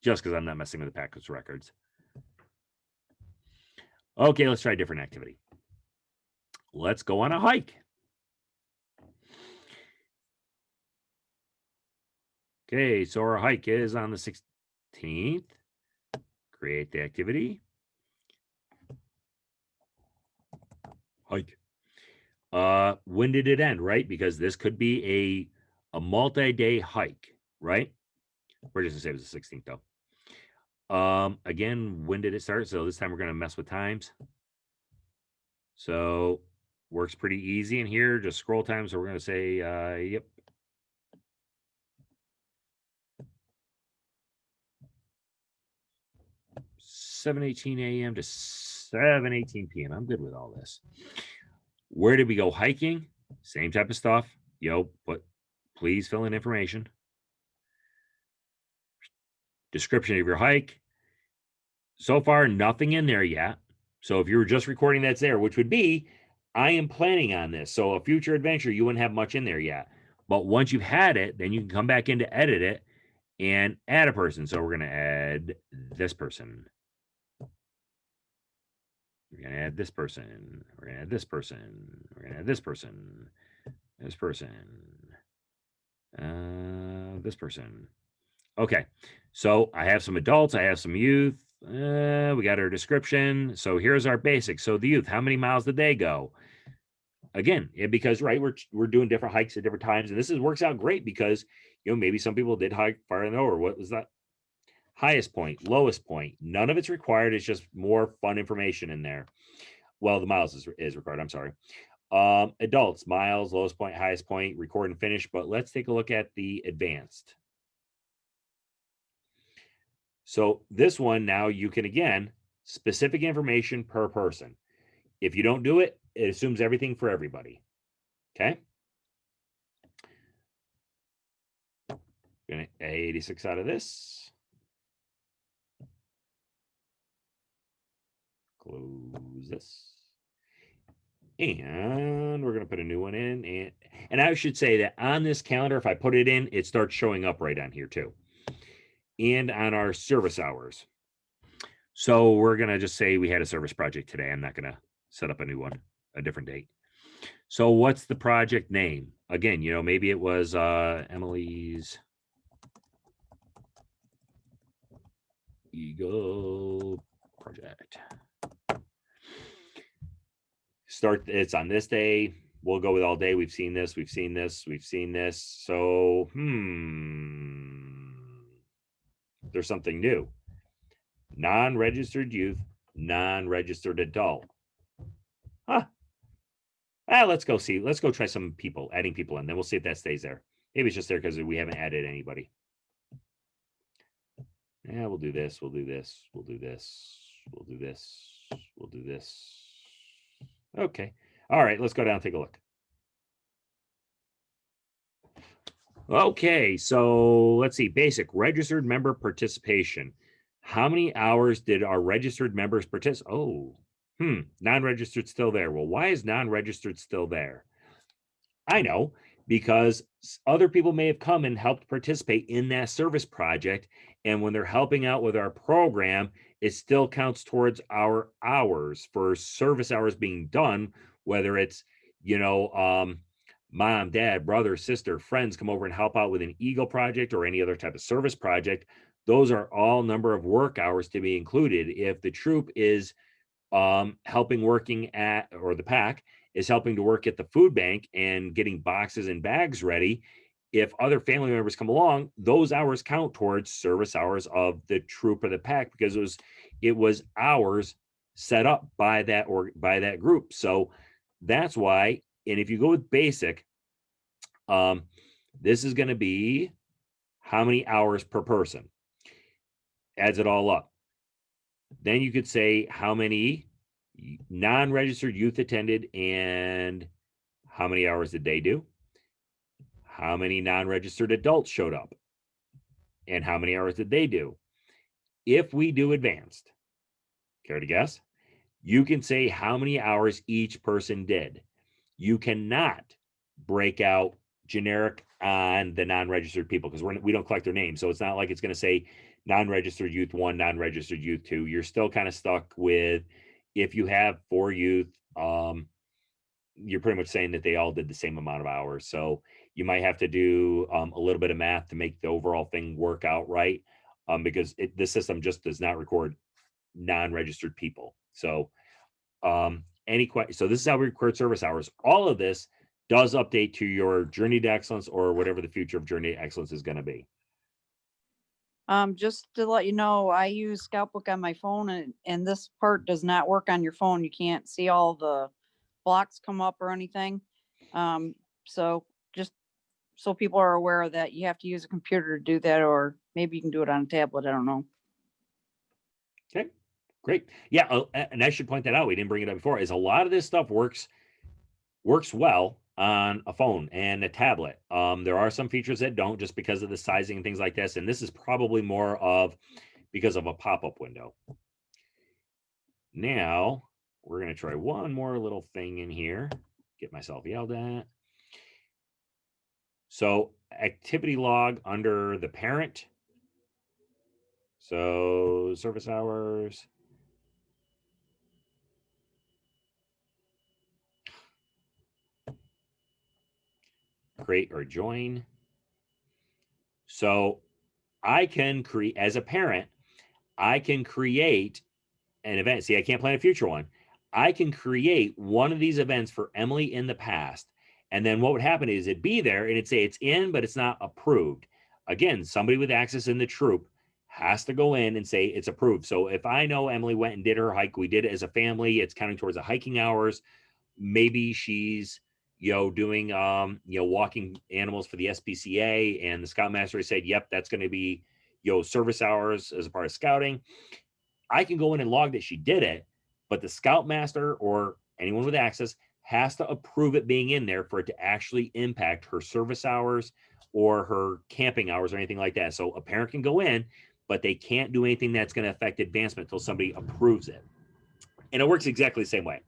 Speaker 1: just because I'm not messing with the package records. Okay, let's try a different activity. Let's go on a hike. Okay, so our hike is on the 16th. Create the activity. Hike. When did it end, right? Because this could be a multi-day hike, right? We're just gonna say it was the 16th though. Again, when did it start? So this time we're gonna mess with times. So works pretty easy in here. Just scroll time. So we're gonna say, yep. (7:18 a.m. to 7:18 p.m.) I'm good with all this. Where did we go hiking? Same type of stuff. But please fill in information. Description of your hike. So far, nothing in there yet. So if you were just recording, that's there, which would be, I am planning on this. So a future adventure, you wouldn't have much in there yet. But once you've had it, then you can come back in to edit it and add a person. So we're going to add this person. We're going to add this person. We're going to add this person. We're going to add this person. This person. This person. Okay. So I have some adults. I have some youth. We got our description. So here's our basics. So the youth, how many miles did they go? Again, because right, we're doing different hikes at different times, and this works out great because maybe some people did hike farther than over. What was that? Highest point, lowest point. None of it's required. It's just more fun information in there. Well, the miles is required. I'm sorry. Adults, miles, lowest point, highest point, record and finish. But let's take a look at the advanced. So this one, now you can, again, specific information per person. If you don't do it, it assumes everything for everybody. Okay. Going to 86 out of this. Close this. And we're going to put a new one in. And I should say that on this calendar, if I put it in, it starts showing up right on here too. And on our service hours. So we're going to just say we had a service project today. I'm not going to set up a new one, a different date. So what's the project name? Again, maybe it was Emily's Eagle Project. It's on this day. We'll go with all day. We've seen this. We've seen this. We've seen this. So, there's something new. Non-registered youth, non-registered adult. Huh. Let's go see. Let's go try some people, adding people in. Then we'll see if that stays there. Maybe it's just there because we haven't added anybody. Yeah, we'll do this. We'll do this. We'll do this. We'll do this. We'll do this. Okay. All right. Let's go down and take a look. Okay. So let's see. Basic registered member participation. How many hours did our registered members participate? Oh, non-registered still there. Well, why is non-registered still there? I know, because other people may have come and helped participate in that service project. And when they're helping out with our program, it still counts towards our hours for service hours being done, whether it's, mom, dad, brother, sister, friends come over and help out with an Eagle project or any other type of service project. Those are all number of work hours to be included. If the troop is helping working at, or the pack is helping to work at the food bank and getting boxes and bags ready, if other family members come along, those hours count towards service hours of the troop or the pack, because it was hours set up by that group. So that's why. And if you go with basic, this is going to be how many hours per person. Adds it all up. Then you could say how many non-registered youth attended and how many hours did they do? How many non-registered adults showed up and how many hours did they do? If we do advanced, care to guess? You can say how many hours each person did. You cannot break out generic on the non-registered people because we don't collect their names. So it's not like it's going to say non-registered youth 1, non-registered youth 2. You're still kind of stuck with, if you have 4 youth, you're pretty much saying that they all did the same amount of hours. So you might have to do a little bit of math to make the overall thing work out right, because the system just does not record non-registered people. So so this is how we record service hours. All of this does update to your Journey to Excellence or whatever the future of Journey to Excellence is going to be.
Speaker 2: Just to let you know, I use Scoutbook on my phone, and this part does not work on your phone. You can't see all the blocks come up or anything. So just so people are aware that you have to use a computer to do that, or maybe you can do it on a tablet. I don't know.
Speaker 1: Okay, great. Yeah, and I should point that out. We didn't bring it up before. Is a lot of this stuff works works well on a phone and a tablet. There are some features that don't, just because of the sizing and things like this. And this is probably more of because of a pop-up window. Now we're going to try one more little thing in here, get myself yelled at. So activity log under the parent. So service hours. Create or join. So I can create, as a parent, I can create an event. See, I can't plan a future one. I can create one of these events for Emily in the past. And then what would happen is it'd be there and it'd say it's in, but it's not approved. Again, somebody with access in the troop has to go in and say it's approved. So if I know Emily went and did her hike, we did it as a family, it's counting towards the hiking hours. Maybe she's, doing, walking animals for the SPCA, and the Scoutmaster said, yep, that's going to be, service hours as a part of scouting. I can go in and log that she did it, but the Scoutmaster or anyone with access has to approve it being in there for it to actually impact her service hours or her camping hours or anything like that. So a parent can go in, but they can't do anything that's going to affect advancement until somebody approves it. And it works exactly the same way.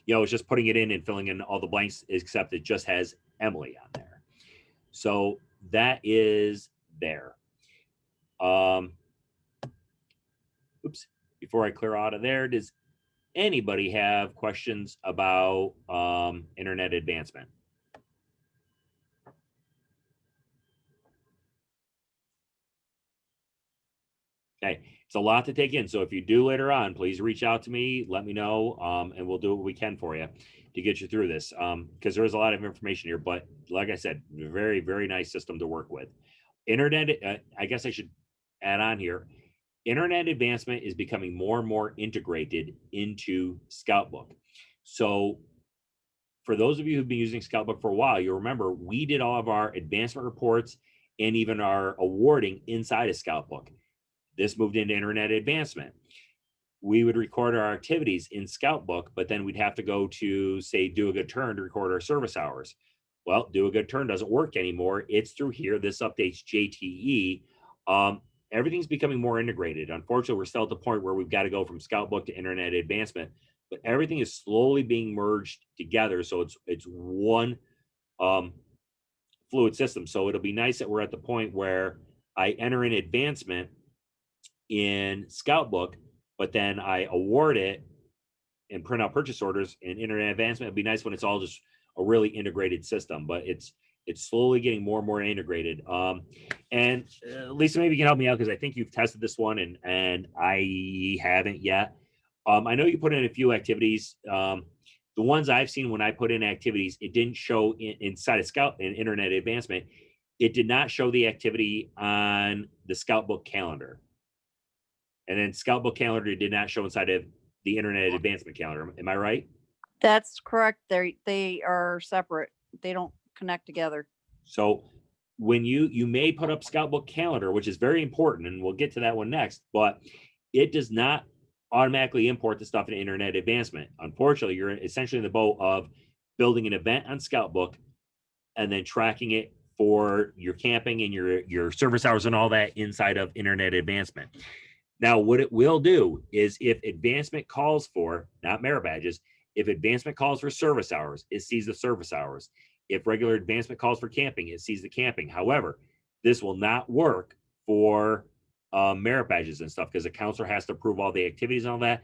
Speaker 1: It's just putting it in and filling in all the blanks, except it just has Emily on there. So that is there. Oops. Before I clear out of there, does anybody have questions about internet advancement? Okay, it's a lot to take in. So if you do later on, please reach out to me, let me know, and we'll do what we can for you to get you through this. Because there is a lot of information here, but like I said, very, very nice system to work with. Internet, I guess I should add on here. Internet advancement is becoming more and more integrated into Scoutbook. So for those of you who've been using Scoutbook for a while, you'll remember we did all of our advancement reports and even our awarding inside of Scoutbook. This moved into internet advancement. We would record our activities in Scoutbook, but then we'd have to go to, say, Do a Good Turn to record our service hours. Well, Do a Good Turn doesn't work anymore. It's through here. This updates JTE. Everything's becoming more integrated. Unfortunately, we're still at the point where we've got to go from Scoutbook to internet advancement, but everything is slowly being merged together. So it's one fluid system. So it'll be nice that we're at the point where I enter in advancement in Scoutbook, but then I award it and print out purchase orders in internet advancement. It'd be nice when it's all just a really integrated system, but it's slowly getting more and more integrated. And Lisa, maybe you can help me out because I think you've tested this one and I haven't yet. I know you put in a few activities. The ones I've seen when I put in activities, it didn't show inside of Scout and internet advancement. It did not show the activity on the Scoutbook calendar. And then Scoutbook calendar did not show inside of the internet advancement calendar. Am I right?
Speaker 2: That's correct. They are separate. They don't connect together.
Speaker 1: So when you may put up Scoutbook calendar, which is very important, and we'll get to that one next, but it does not automatically import the stuff in internet advancement. Unfortunately, you're essentially in the boat of building an event on Scoutbook and then tracking it for your camping and your service hours and all that inside of internet advancement. Now, what it will do is if advancement calls for, not merit badges, if advancement calls for service hours, it sees the service hours. If regular advancement calls for camping, it sees the camping. However, this will not work for merit badges and stuff because the counselor has to approve all the activities and all that.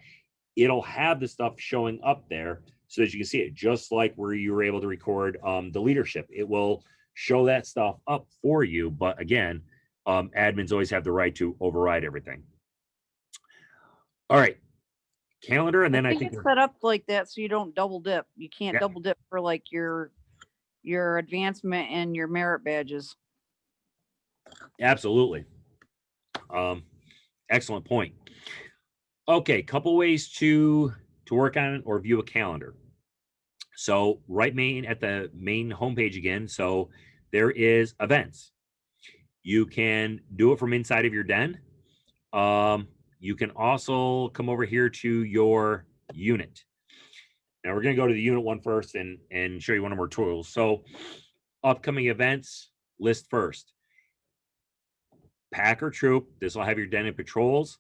Speaker 1: It'll have the stuff showing up there so that you can see it, just like where you were able to record the leadership. It will show that stuff up for you. But again, admins always have the right to override everything. All right, calendar, and then I think
Speaker 2: it's set up like that so you don't double dip. You can't
Speaker 1: Yeah.
Speaker 2: double dip for like your advancement and your merit badges.
Speaker 1: Absolutely. Excellent point. Okay, couple ways to work on or view a calendar. So right main at the main homepage again. So there is events. You can do it from inside of your den. You can also come over here to your unit. Now we're going to go to the unit one first and show you one of our tools. So upcoming events, list first. Pack or troop, this will have your den and patrols.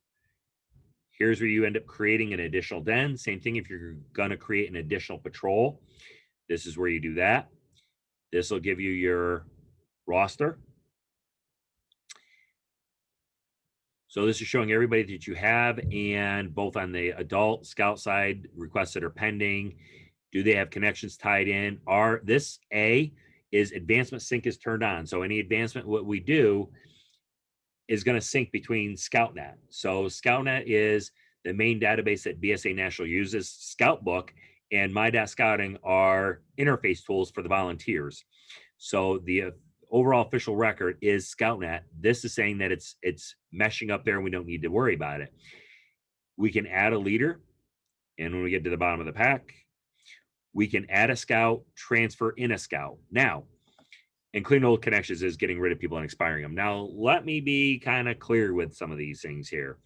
Speaker 1: Here's where you end up creating an additional den. Same thing if you're going to create an additional patrol. This is where you do that. This will give you your roster. So this is showing everybody that you have, and both on the adult scout side, requests that are pending. Do they have connections tied in? This A is advancement sync is turned on. So any advancement, what we do is going to sync between ScoutNet. So ScoutNet is the main database that BSA National uses. Scoutbook and My.Scouting are interface tools for the volunteers. So the overall official record is ScoutNet. This is saying that it's meshing up there and we don't need to worry about it. We can add a leader. And when we get to the bottom of the pack, we can add a scout, transfer in a scout. Now, and clean old connections is getting rid of people and expiring them. Now, let me be kind of clear with some of these things here,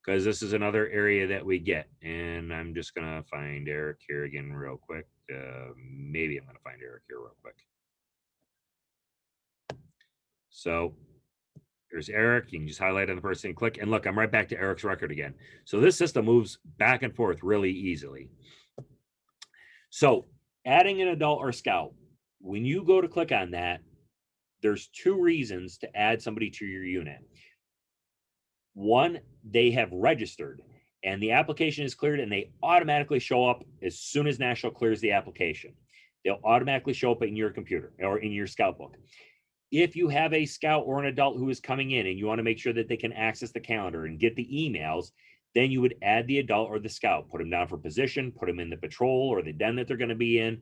Speaker 1: because this is another area that we get. And I'm just going to find Eric here again real quick. Maybe I'm going to find Eric here real quick. So there's Eric. You can just highlight on the person and click. And look, I'm right back to Eric's record again. So this system moves back and forth really easily. So adding an adult or scout, when you go to click on that, there's two reasons to add somebody to your unit. One, they have registered and the application is cleared and they automatically show up as soon as National clears the application. They'll automatically show up in your computer or in your scout book. If you have a scout or an adult who is coming in and you want to make sure that they can access the calendar and get the emails, then you would add the adult or the scout, put them down for position, put them in the patrol or the den that they're going to be in.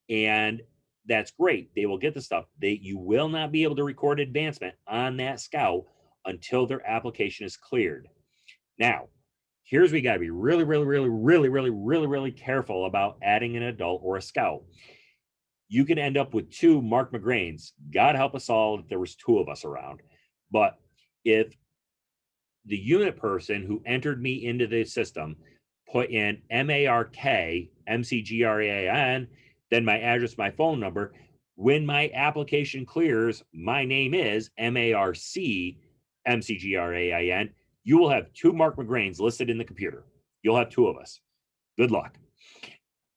Speaker 1: And that's great. They will get the stuff. You will not be able to record advancement on that scout until their application is cleared. Now, here's where you got to be really careful about adding an adult or a scout. You can end up with two Mark McGrains. God help us all if there was two of us around. But if the unit person who entered me into the system put in MARK, MCGRAIN, then my address, my phone number, when my application clears, my name is MARC, MCGRAIN, you will have two Mark McGrains listed in the computer. You'll have two of us. Good luck.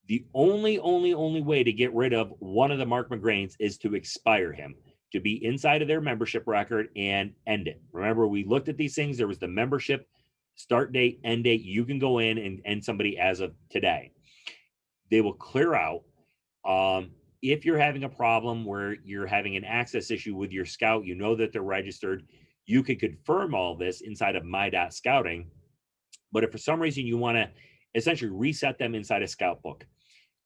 Speaker 1: The only way to get rid of one of the Mark McGrains is to expire him, to be inside of their membership record and end it. Remember, we looked at these things. There was the membership start date, end date. You can go in and end somebody as of today. They will clear out. If you're having a problem where you're having an access issue with your scout, you know that they're registered, you can confirm all this inside of My.Scouting. But if for some reason you want to essentially reset them inside a scout book,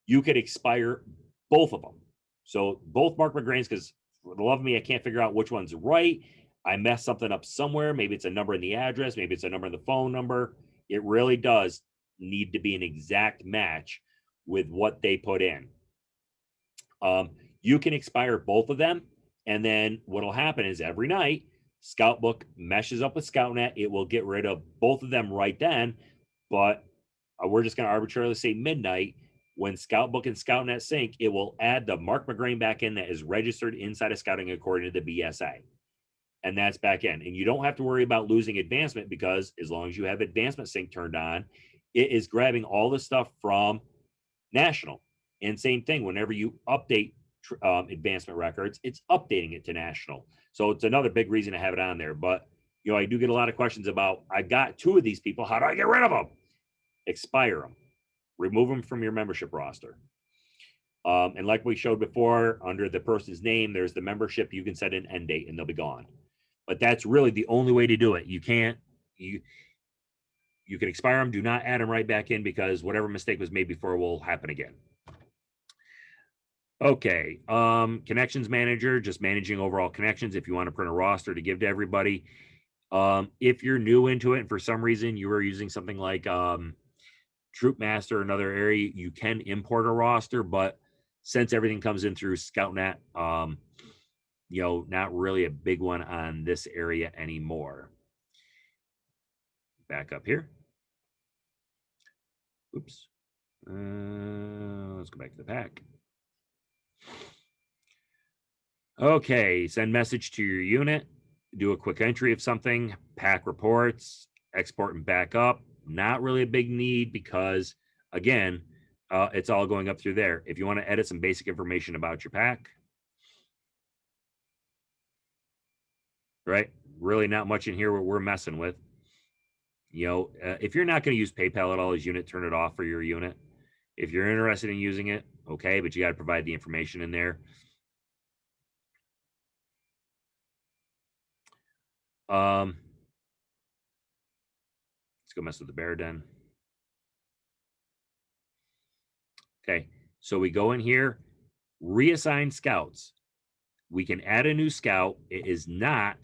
Speaker 1: you could expire both of them. So both Mark McGrains, because for the love of me, I can't figure out which one's right. I messed something up somewhere. Maybe it's a number in the address. Maybe it's a number in the phone number. It really does need to be an exact match with what they put in. You can expire both of them. And then what will happen is every night, Scoutbook meshes up with ScoutNet. It will get rid of both of them right then. But we're just going to arbitrarily say midnight. When Scoutbook and ScoutNet sync, it will add the Mark McGrain back in that is registered inside of Scouting according to the BSA. And that's back in. And you don't have to worry about losing advancement, because as long as you have advancement sync turned on, it is grabbing all the stuff from National. And same thing, whenever you update advancement records, it's updating it to National. So it's another big reason to have it on there. But, you know, I do get a lot of questions about, I got two of these people. How do I get rid of them? Expire them. Remove them from your membership roster. And like we showed before, under the person's name, there's the membership. You can set an end date and they'll be gone. But that's really the only way to do it. You can expire them. Do not add them right back in, because whatever mistake was made before will happen again. Okay. Connections manager, just managing overall connections. If you want to print a roster to give to everybody. If you're new into it and for some reason you are using something like Troop Master, another area, you can import a roster, but since everything comes in through ScoutNet, you know, not really a big one on this area anymore. Back up here. Oops. Let's go back to the pack. Okay, send message to your unit, do a quick entry of something, pack reports, export and back up. Not really a big need because, again, it's all going up through there. If you want to edit some basic information about your pack, right? Really not much in here what we're messing with. You know, if you're not going to use PayPal at all as unit, turn it off for your unit. If you're interested in using it, okay, but you got to provide the information in there. Let's go mess with the bear den. Okay, so we go in here, reassign scouts. We can add a new scout. It is not,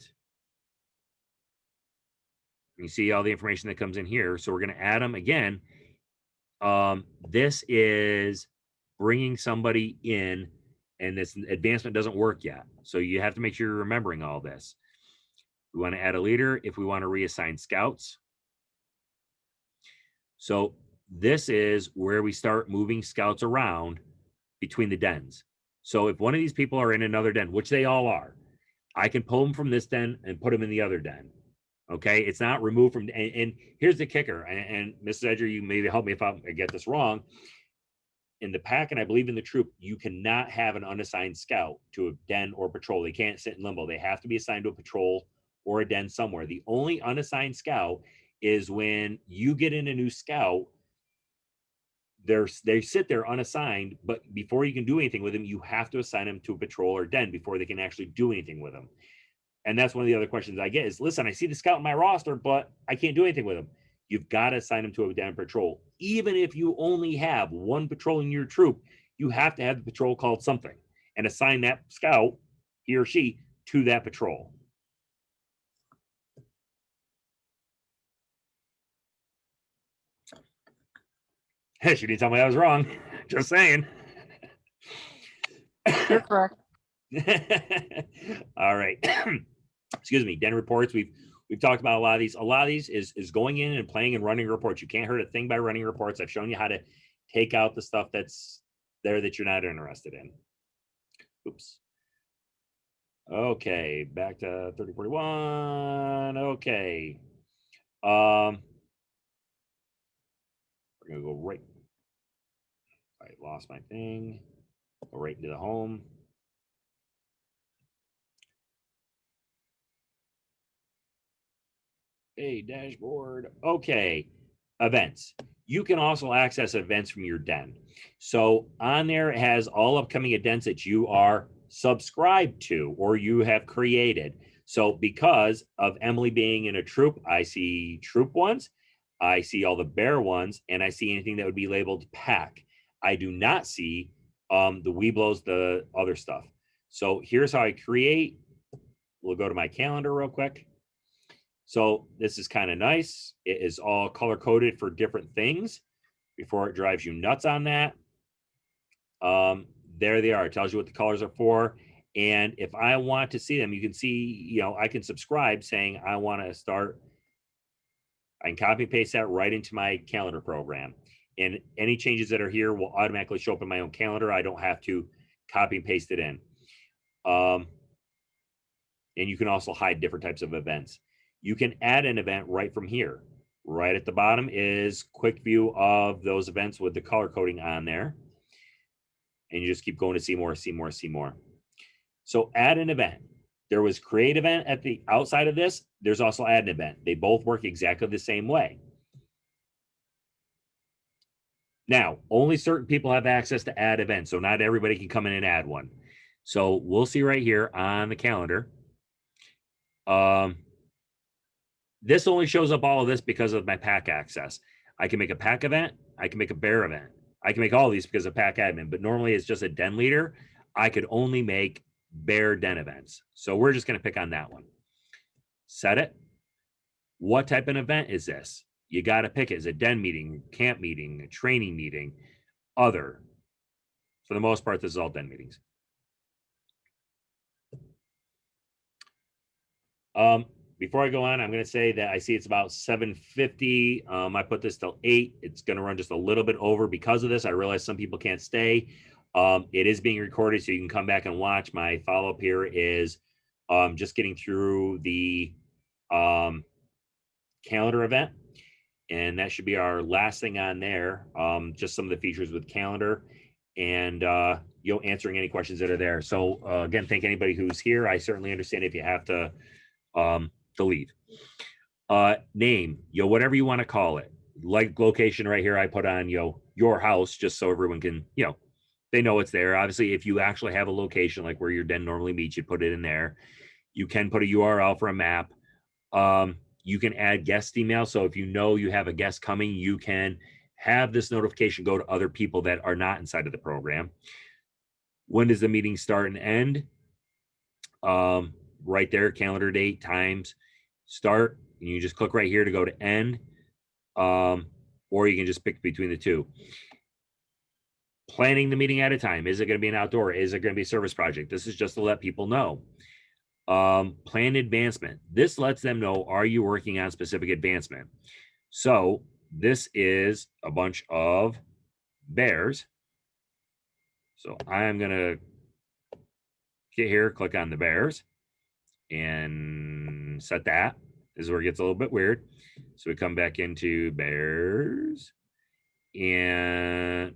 Speaker 1: you see all the information that comes in here. So we're going to add them again. This is bringing somebody in, and this advancement doesn't work yet. So you have to make sure you're remembering all this. We want to add a leader if we want to reassign scouts. So this is where we start moving scouts around between the dens. So if one of these people are in another den, which they all are, I can pull them from this den and put them in the other den. Okay, it's not removed from. And here's the kicker. And Mrs. Edger, you maybe help me if I get this wrong. In the pack, and I believe in the troop, you cannot have an unassigned scout to a den or patrol. They can't sit in limbo. They have to be assigned to a patrol or a den somewhere. The only unassigned scout is when you get in a new scout. They sit there unassigned, but before you can do anything with them, you have to assign them to a patrol or den before they can actually do anything with them. And that's one of the other questions I get is, listen, I see the scout in my roster, but I can't do anything with them. You've got to assign them to a den patrol. Even if you only have one patrol in your troop, you have to have the patrol called something and assign that scout, he or she, to that patrol. Hey, she didn't tell me I was wrong. Just saying.
Speaker 2: You're correct.
Speaker 1: All right. Excuse me. Den reports. We've talked about a lot of these. A lot of these is going in and playing and running reports. You can't hurt a thing by running reports. I've shown you how to take out the stuff that's there that you're not interested in. Oops. Okay, back to 3041. Okay. We're gonna go right. I lost my thing. Go right into the home. Hey, dashboard. Okay. Events. You can also access events from your den. So on there, it has all upcoming events that you are subscribed to or you have created. So because of Emily being in a troop, I see troop ones, I see all the bear ones, and I see anything that would be labeled pack. I do not see the Weeblos, the other stuff. So here's how I create. We'll go to my calendar real quick. So this is kind of nice. It is all color coded for different things before it drives you nuts on that. There they are. It tells you what the colors are for. And if I want to see them, you can see, you know, I can subscribe saying I want to start. I can copy and paste that right into my calendar program. And any changes that are here will automatically show up in my own calendar. I don't have to copy and paste it in. And you can also hide different types of events. You can add an event right from here. Right at the bottom is quick view of those events with the color coding on there. And you just keep going to see more, see more, see more. So add an event. There was create event at the outside of this. There's also add an event. They both work exactly the same way. Now, only certain people have access to add events. So not everybody can come in and add one. So we'll see right here on the calendar. This only shows up all of this because of my pack access. I can make a pack event. I can make a bear event. I can make all these because of pack admin, but normally it's just a den leader. I could only make bear den events. So we're just going to pick on that one. Set it. What type of event is this? You got to pick it. Is it a den meeting, camp meeting, a training meeting, other? For the most part, this is all den meetings. before I go on, I'm going to say that I see it's about 7:50. I put this till 8. It's going to run just a little bit over because of this. I realize some people can't stay. It is being recorded, so you can come back and watch. My follow-up here is just getting through the calendar event, and that should be our last thing on there. Just some of the features with calendar, and answering any questions that are there. So again, thank anybody who's here. I certainly understand if you have to leave. Name, whatever you want to call it. Like location right here, I put on your house just so everyone can, they know it's there. Obviously, if you actually have a location like where your den normally meets, you put it in there. You can put a URL for a map. You can add guest email. So if you have a guest coming, you can have this notification go to other people that are not inside of the program. When does the meeting start and end? Right there, calendar date, times, start, and you just click right here to go to end. Or you can just pick between the two. Planning the meeting at a time. Is it going to be an outdoor? Is it going to be a service project? This is just to let people know. Plan advancement. This lets them know, are you working on specific advancement? So this is a bunch of bears. So I'm going to get here, click on the bears and set that. This is where it gets a little bit weird. So we come back into bears and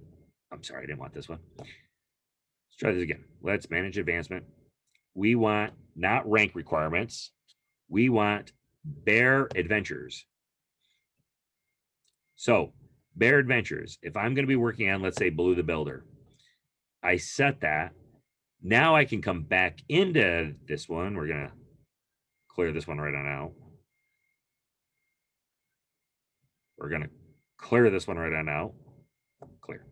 Speaker 1: I'm sorry, I didn't want this one. Let's try this again. Let's manage advancement. We want not rank requirements. We want bear adventures. So bear adventures, if I'm going to be working on, let's say, Blue the Builder, I set that. Now I can come back into this one. We're going to clear this one right on out. We're going to clear this one right on out. Clear.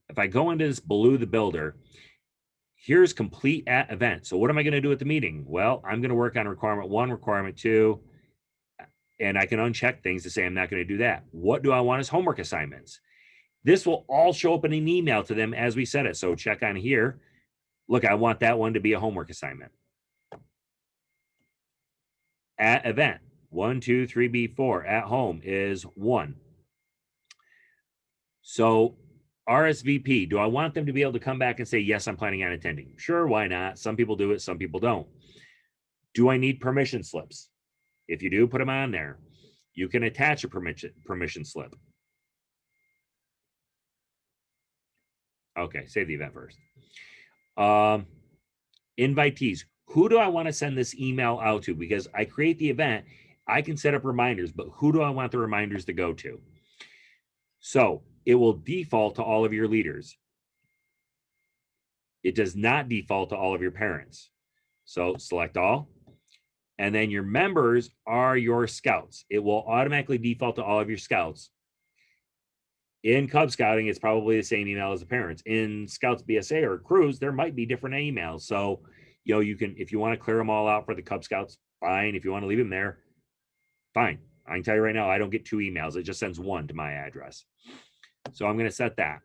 Speaker 1: If I go into this Blue the Builder, here's complete at event. So what am I going to do at the meeting? Well, I'm going to work on requirement 1, requirement 2, and I can uncheck things to say I'm not going to do that. What do I want as homework assignments? This will all show up in an email to them as we set it. So check on here. Look, I want that one to be a homework assignment. At event, 1, 2, 3, B4. At home is 1. So RSVP, do I want them to be able to come back and say, yes, I'm planning on attending? Sure, why not? Some people do it, some people don't. Do I need permission slips? If you do, put them on there. You can attach a permission slip. Okay, save the event first. Invitees. Who do I want to send this email out to? Because I create the event, I can set up reminders, but who do I want the reminders to go to? So it will default to all of your leaders. It does not default to all of your parents. So select all. And then your members are your scouts. It will automatically default to all of your scouts. In Cub Scouting, it's probably the same email as the parents. In Scouts BSA or Cruise, there might be different emails. So, you can, if you want to clear them all out for the Cub Scouts, fine. If you want to leave them there, fine. I can tell you right now, I don't get 2 emails. It just sends 1 to my address. So I'm going to set that.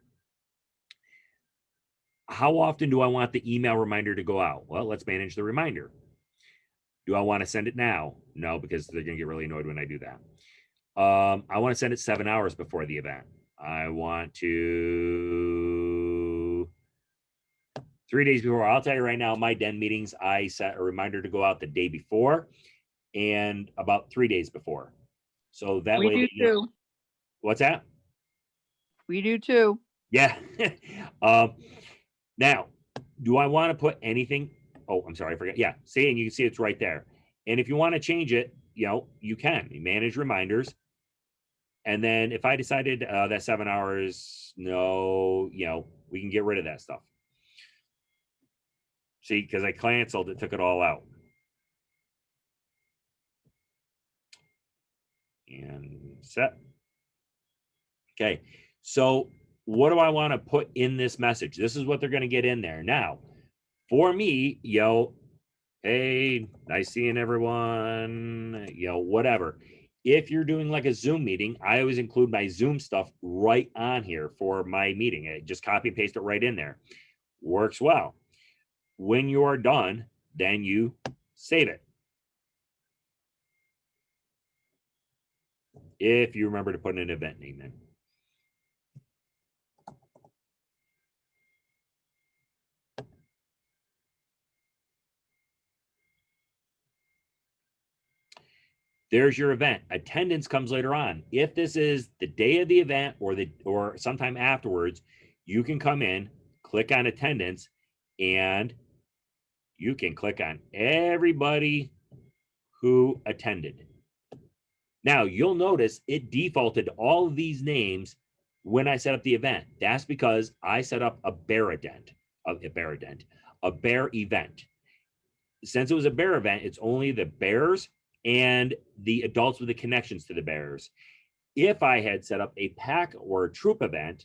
Speaker 1: How often do I want the email reminder to go out? Well, let's manage the reminder. Do I want to send it now? No, because they're going to get really annoyed when I do that. I want to send it 7 hours before the event. I want to 3 days before. I'll tell you right now, my den meetings, I set a reminder to go out the day before and about 3 days before. So that way.
Speaker 2: We do too.
Speaker 1: What's that?
Speaker 2: We do too.
Speaker 1: Yeah. Now, do I want to put anything? Oh, I'm sorry, I forgot. Yeah, see, and you can see it's right there. And if you want to change it, you can. You manage reminders. And then if I decided that 7 hours, no, we can get rid of that stuff. See, because I canceled it, took it all out. And set. Okay, so what do I want to put in this message? This is what they're going to get in there. Now, for me, hey, nice seeing everyone, whatever. If you're doing like a Zoom meeting, I always include my Zoom stuff right on here for my meeting. I just copy and paste it right in there. Works well. When you are done, then you save it. if you remember to put an event name in. There's your event. Attendance comes later on. If this is the day of the event or sometime afterwards, you can come in, click on attendance, and you can click on everybody who attended. Now you'll notice it defaulted all of these names when I set up the event. That's because I set up a bear event. Since it was a bear event, it's only the bears and the adults with the connections to the bears. If I had set up a pack or a troop event,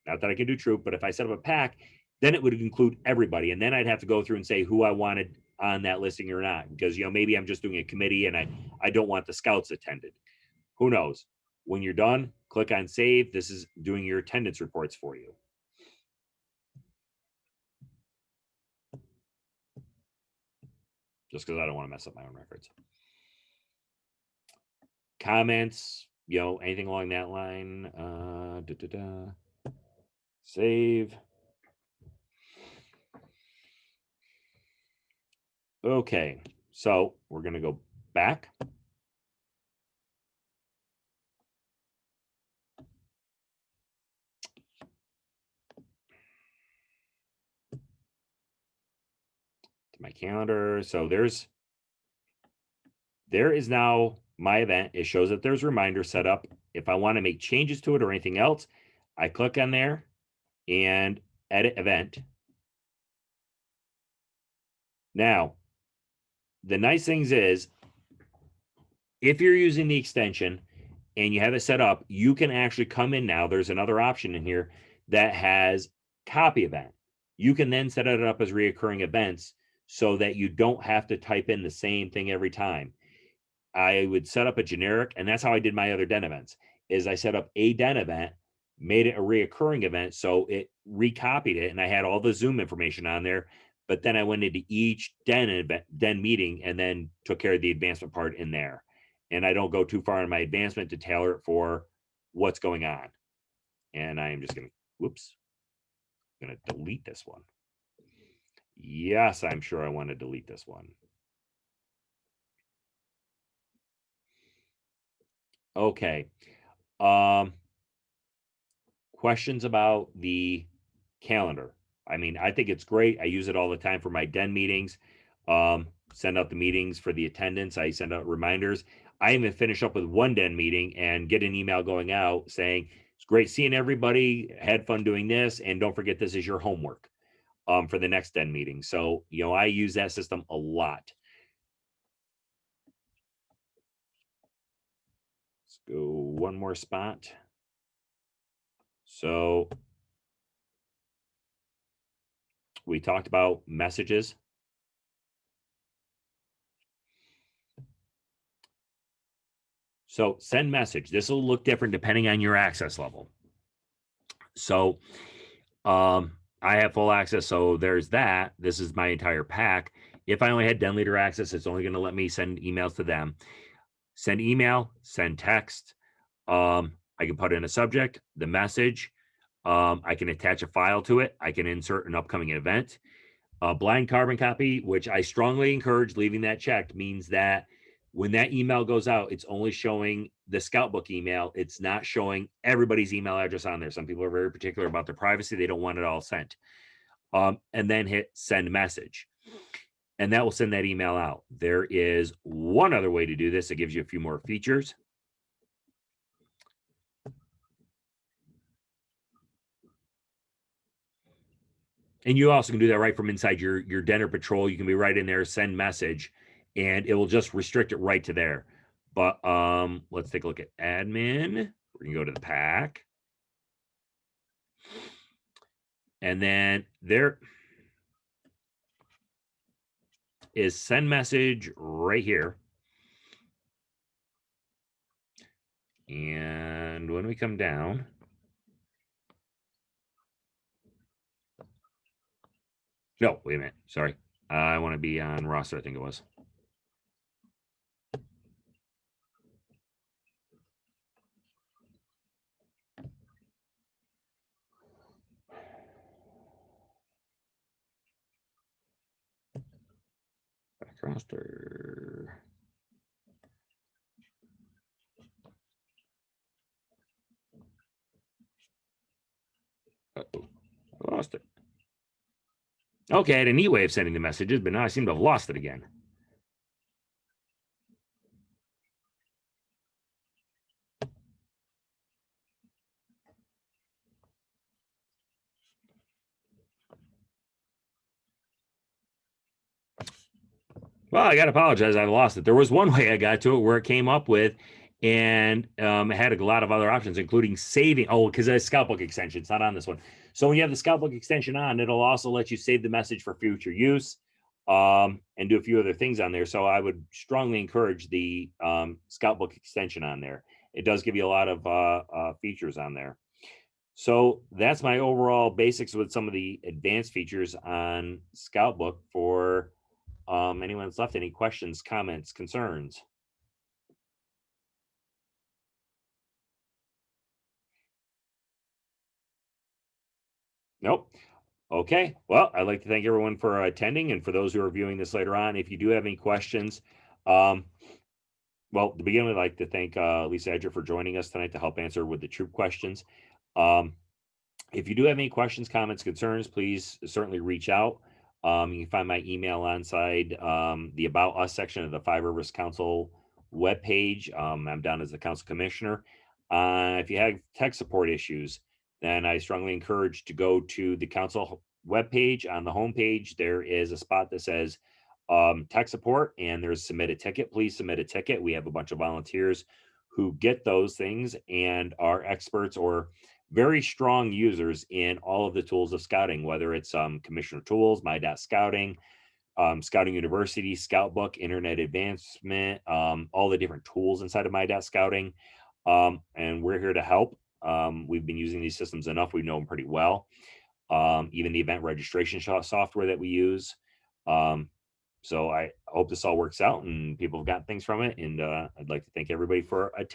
Speaker 1: not that I can do troop, but if I set up a pack, then it would include everybody. And then I'd have to go through and say who I wanted on that listing or not, because, you know, maybe I'm just doing a committee and I don't want the scouts attended. Who knows? When you're done, click on save. This is doing your attendance reports for you. Just because I don't want to mess up my own records. Comments, you know, anything along that line. Save. Okay, so we're going to go back. To my calendar. So there is now my event. It shows that there's reminders set up. If I want to make changes to it or anything else, I click on there and edit event. Now, the nice things is, if you're using the extension and you have it set up, you can actually come in now. There's another option in here that has copy event. You can then set it up as reoccurring events so that you don't have to type in the same thing every time. I would set up a generic, and that's how I did my other den events, is I set up a den event, made it a reoccurring event. So it recopied it and I had all the Zoom information on there, but then I went into each den meeting and then took care of the advancement part in there. And I don't go too far in my advancement to tailor it for what's going on. And I am just going to, whoops, I'm going to delete this one. Yes, I'm sure I want to delete this one. Okay. Questions about the calendar? I mean, I think it's great. I use it all the time for my den meetings. Send out the meetings for the attendance. I send out reminders. I even finish up with one den meeting and get an email going out saying, it's great seeing everybody. Had fun doing this. And don't forget, this is your homework for the next den meeting. So, you know, I use that system a lot. Let's go one more spot. So we talked about messages. So send message. This will look different depending on your access level. So I have full access. So there's that. This is my entire pack. If I only had den leader access, it's only going to let me send emails to them. Send email, send text. I can put in a subject, the message. I can attach a file to it. I can insert an upcoming event. A blind carbon copy, which I strongly encourage leaving that checked, means that when that email goes out, it's only showing the Scoutbook email. It's not showing everybody's email address on there. Some people are very particular about their privacy. They don't want it all sent. And then hit send message. And that will send that email out. There is one other way to do this. It gives you a few more features. And you also can do that right from inside your den patrol. You can be right in there, send message, and it will just restrict it right to there. But let's take a look at admin. We're gonna go to the pack. And then there is send message right here. And when we come down, no, wait a minute. Sorry. I want to be on roster, I think it was. Foster. Uh-oh, I lost it. Okay, I had a neat way of sending the messages, but now I seem to have lost it again. Well, I got to apologize. I lost it. There was one way I got to it where it came up with, and it had a lot of other options, including saving. Oh, because it's Scoutbook extension. It's not on this one. So when you have the Scoutbook extension on, it'll also let you save the message for future use, and do a few other things on there. So I would strongly encourage the Scoutbook extension on there. It does give you a lot of features on there. So that's my overall basics with some of the advanced features on Scoutbook. For anyone that's left any questions, comments, concerns? Nope. Okay. Well, I'd like to thank everyone for attending, and for those who are viewing this later on, if you do have any questions, well, to begin with, I'd like to thank Lisa Edger for joining us tonight to help answer with the troop questions. If you do have any questions, comments, concerns, please certainly reach out. You can find my email on side, the About Us section of the Five Rivers Council webpage. I'm down as the council commissioner. If you have tech support issues, then I strongly encourage to go to the council webpage. On the homepage, there is a spot that says tech support, and there's submit a ticket. Please submit a ticket. We have a bunch of volunteers who get those things and are experts or very strong users in all of the tools of scouting, whether it's commissioner tools, my.scouting, Scouting University, Scoutbook, Internet Advancement, all the different tools inside of my.scouting. And we're here to help. We've been using these systems enough. We know them pretty well. Even the event registration software that we use. So I hope this all works out and people have gotten things from it. And I'd like to thank everybody for attending.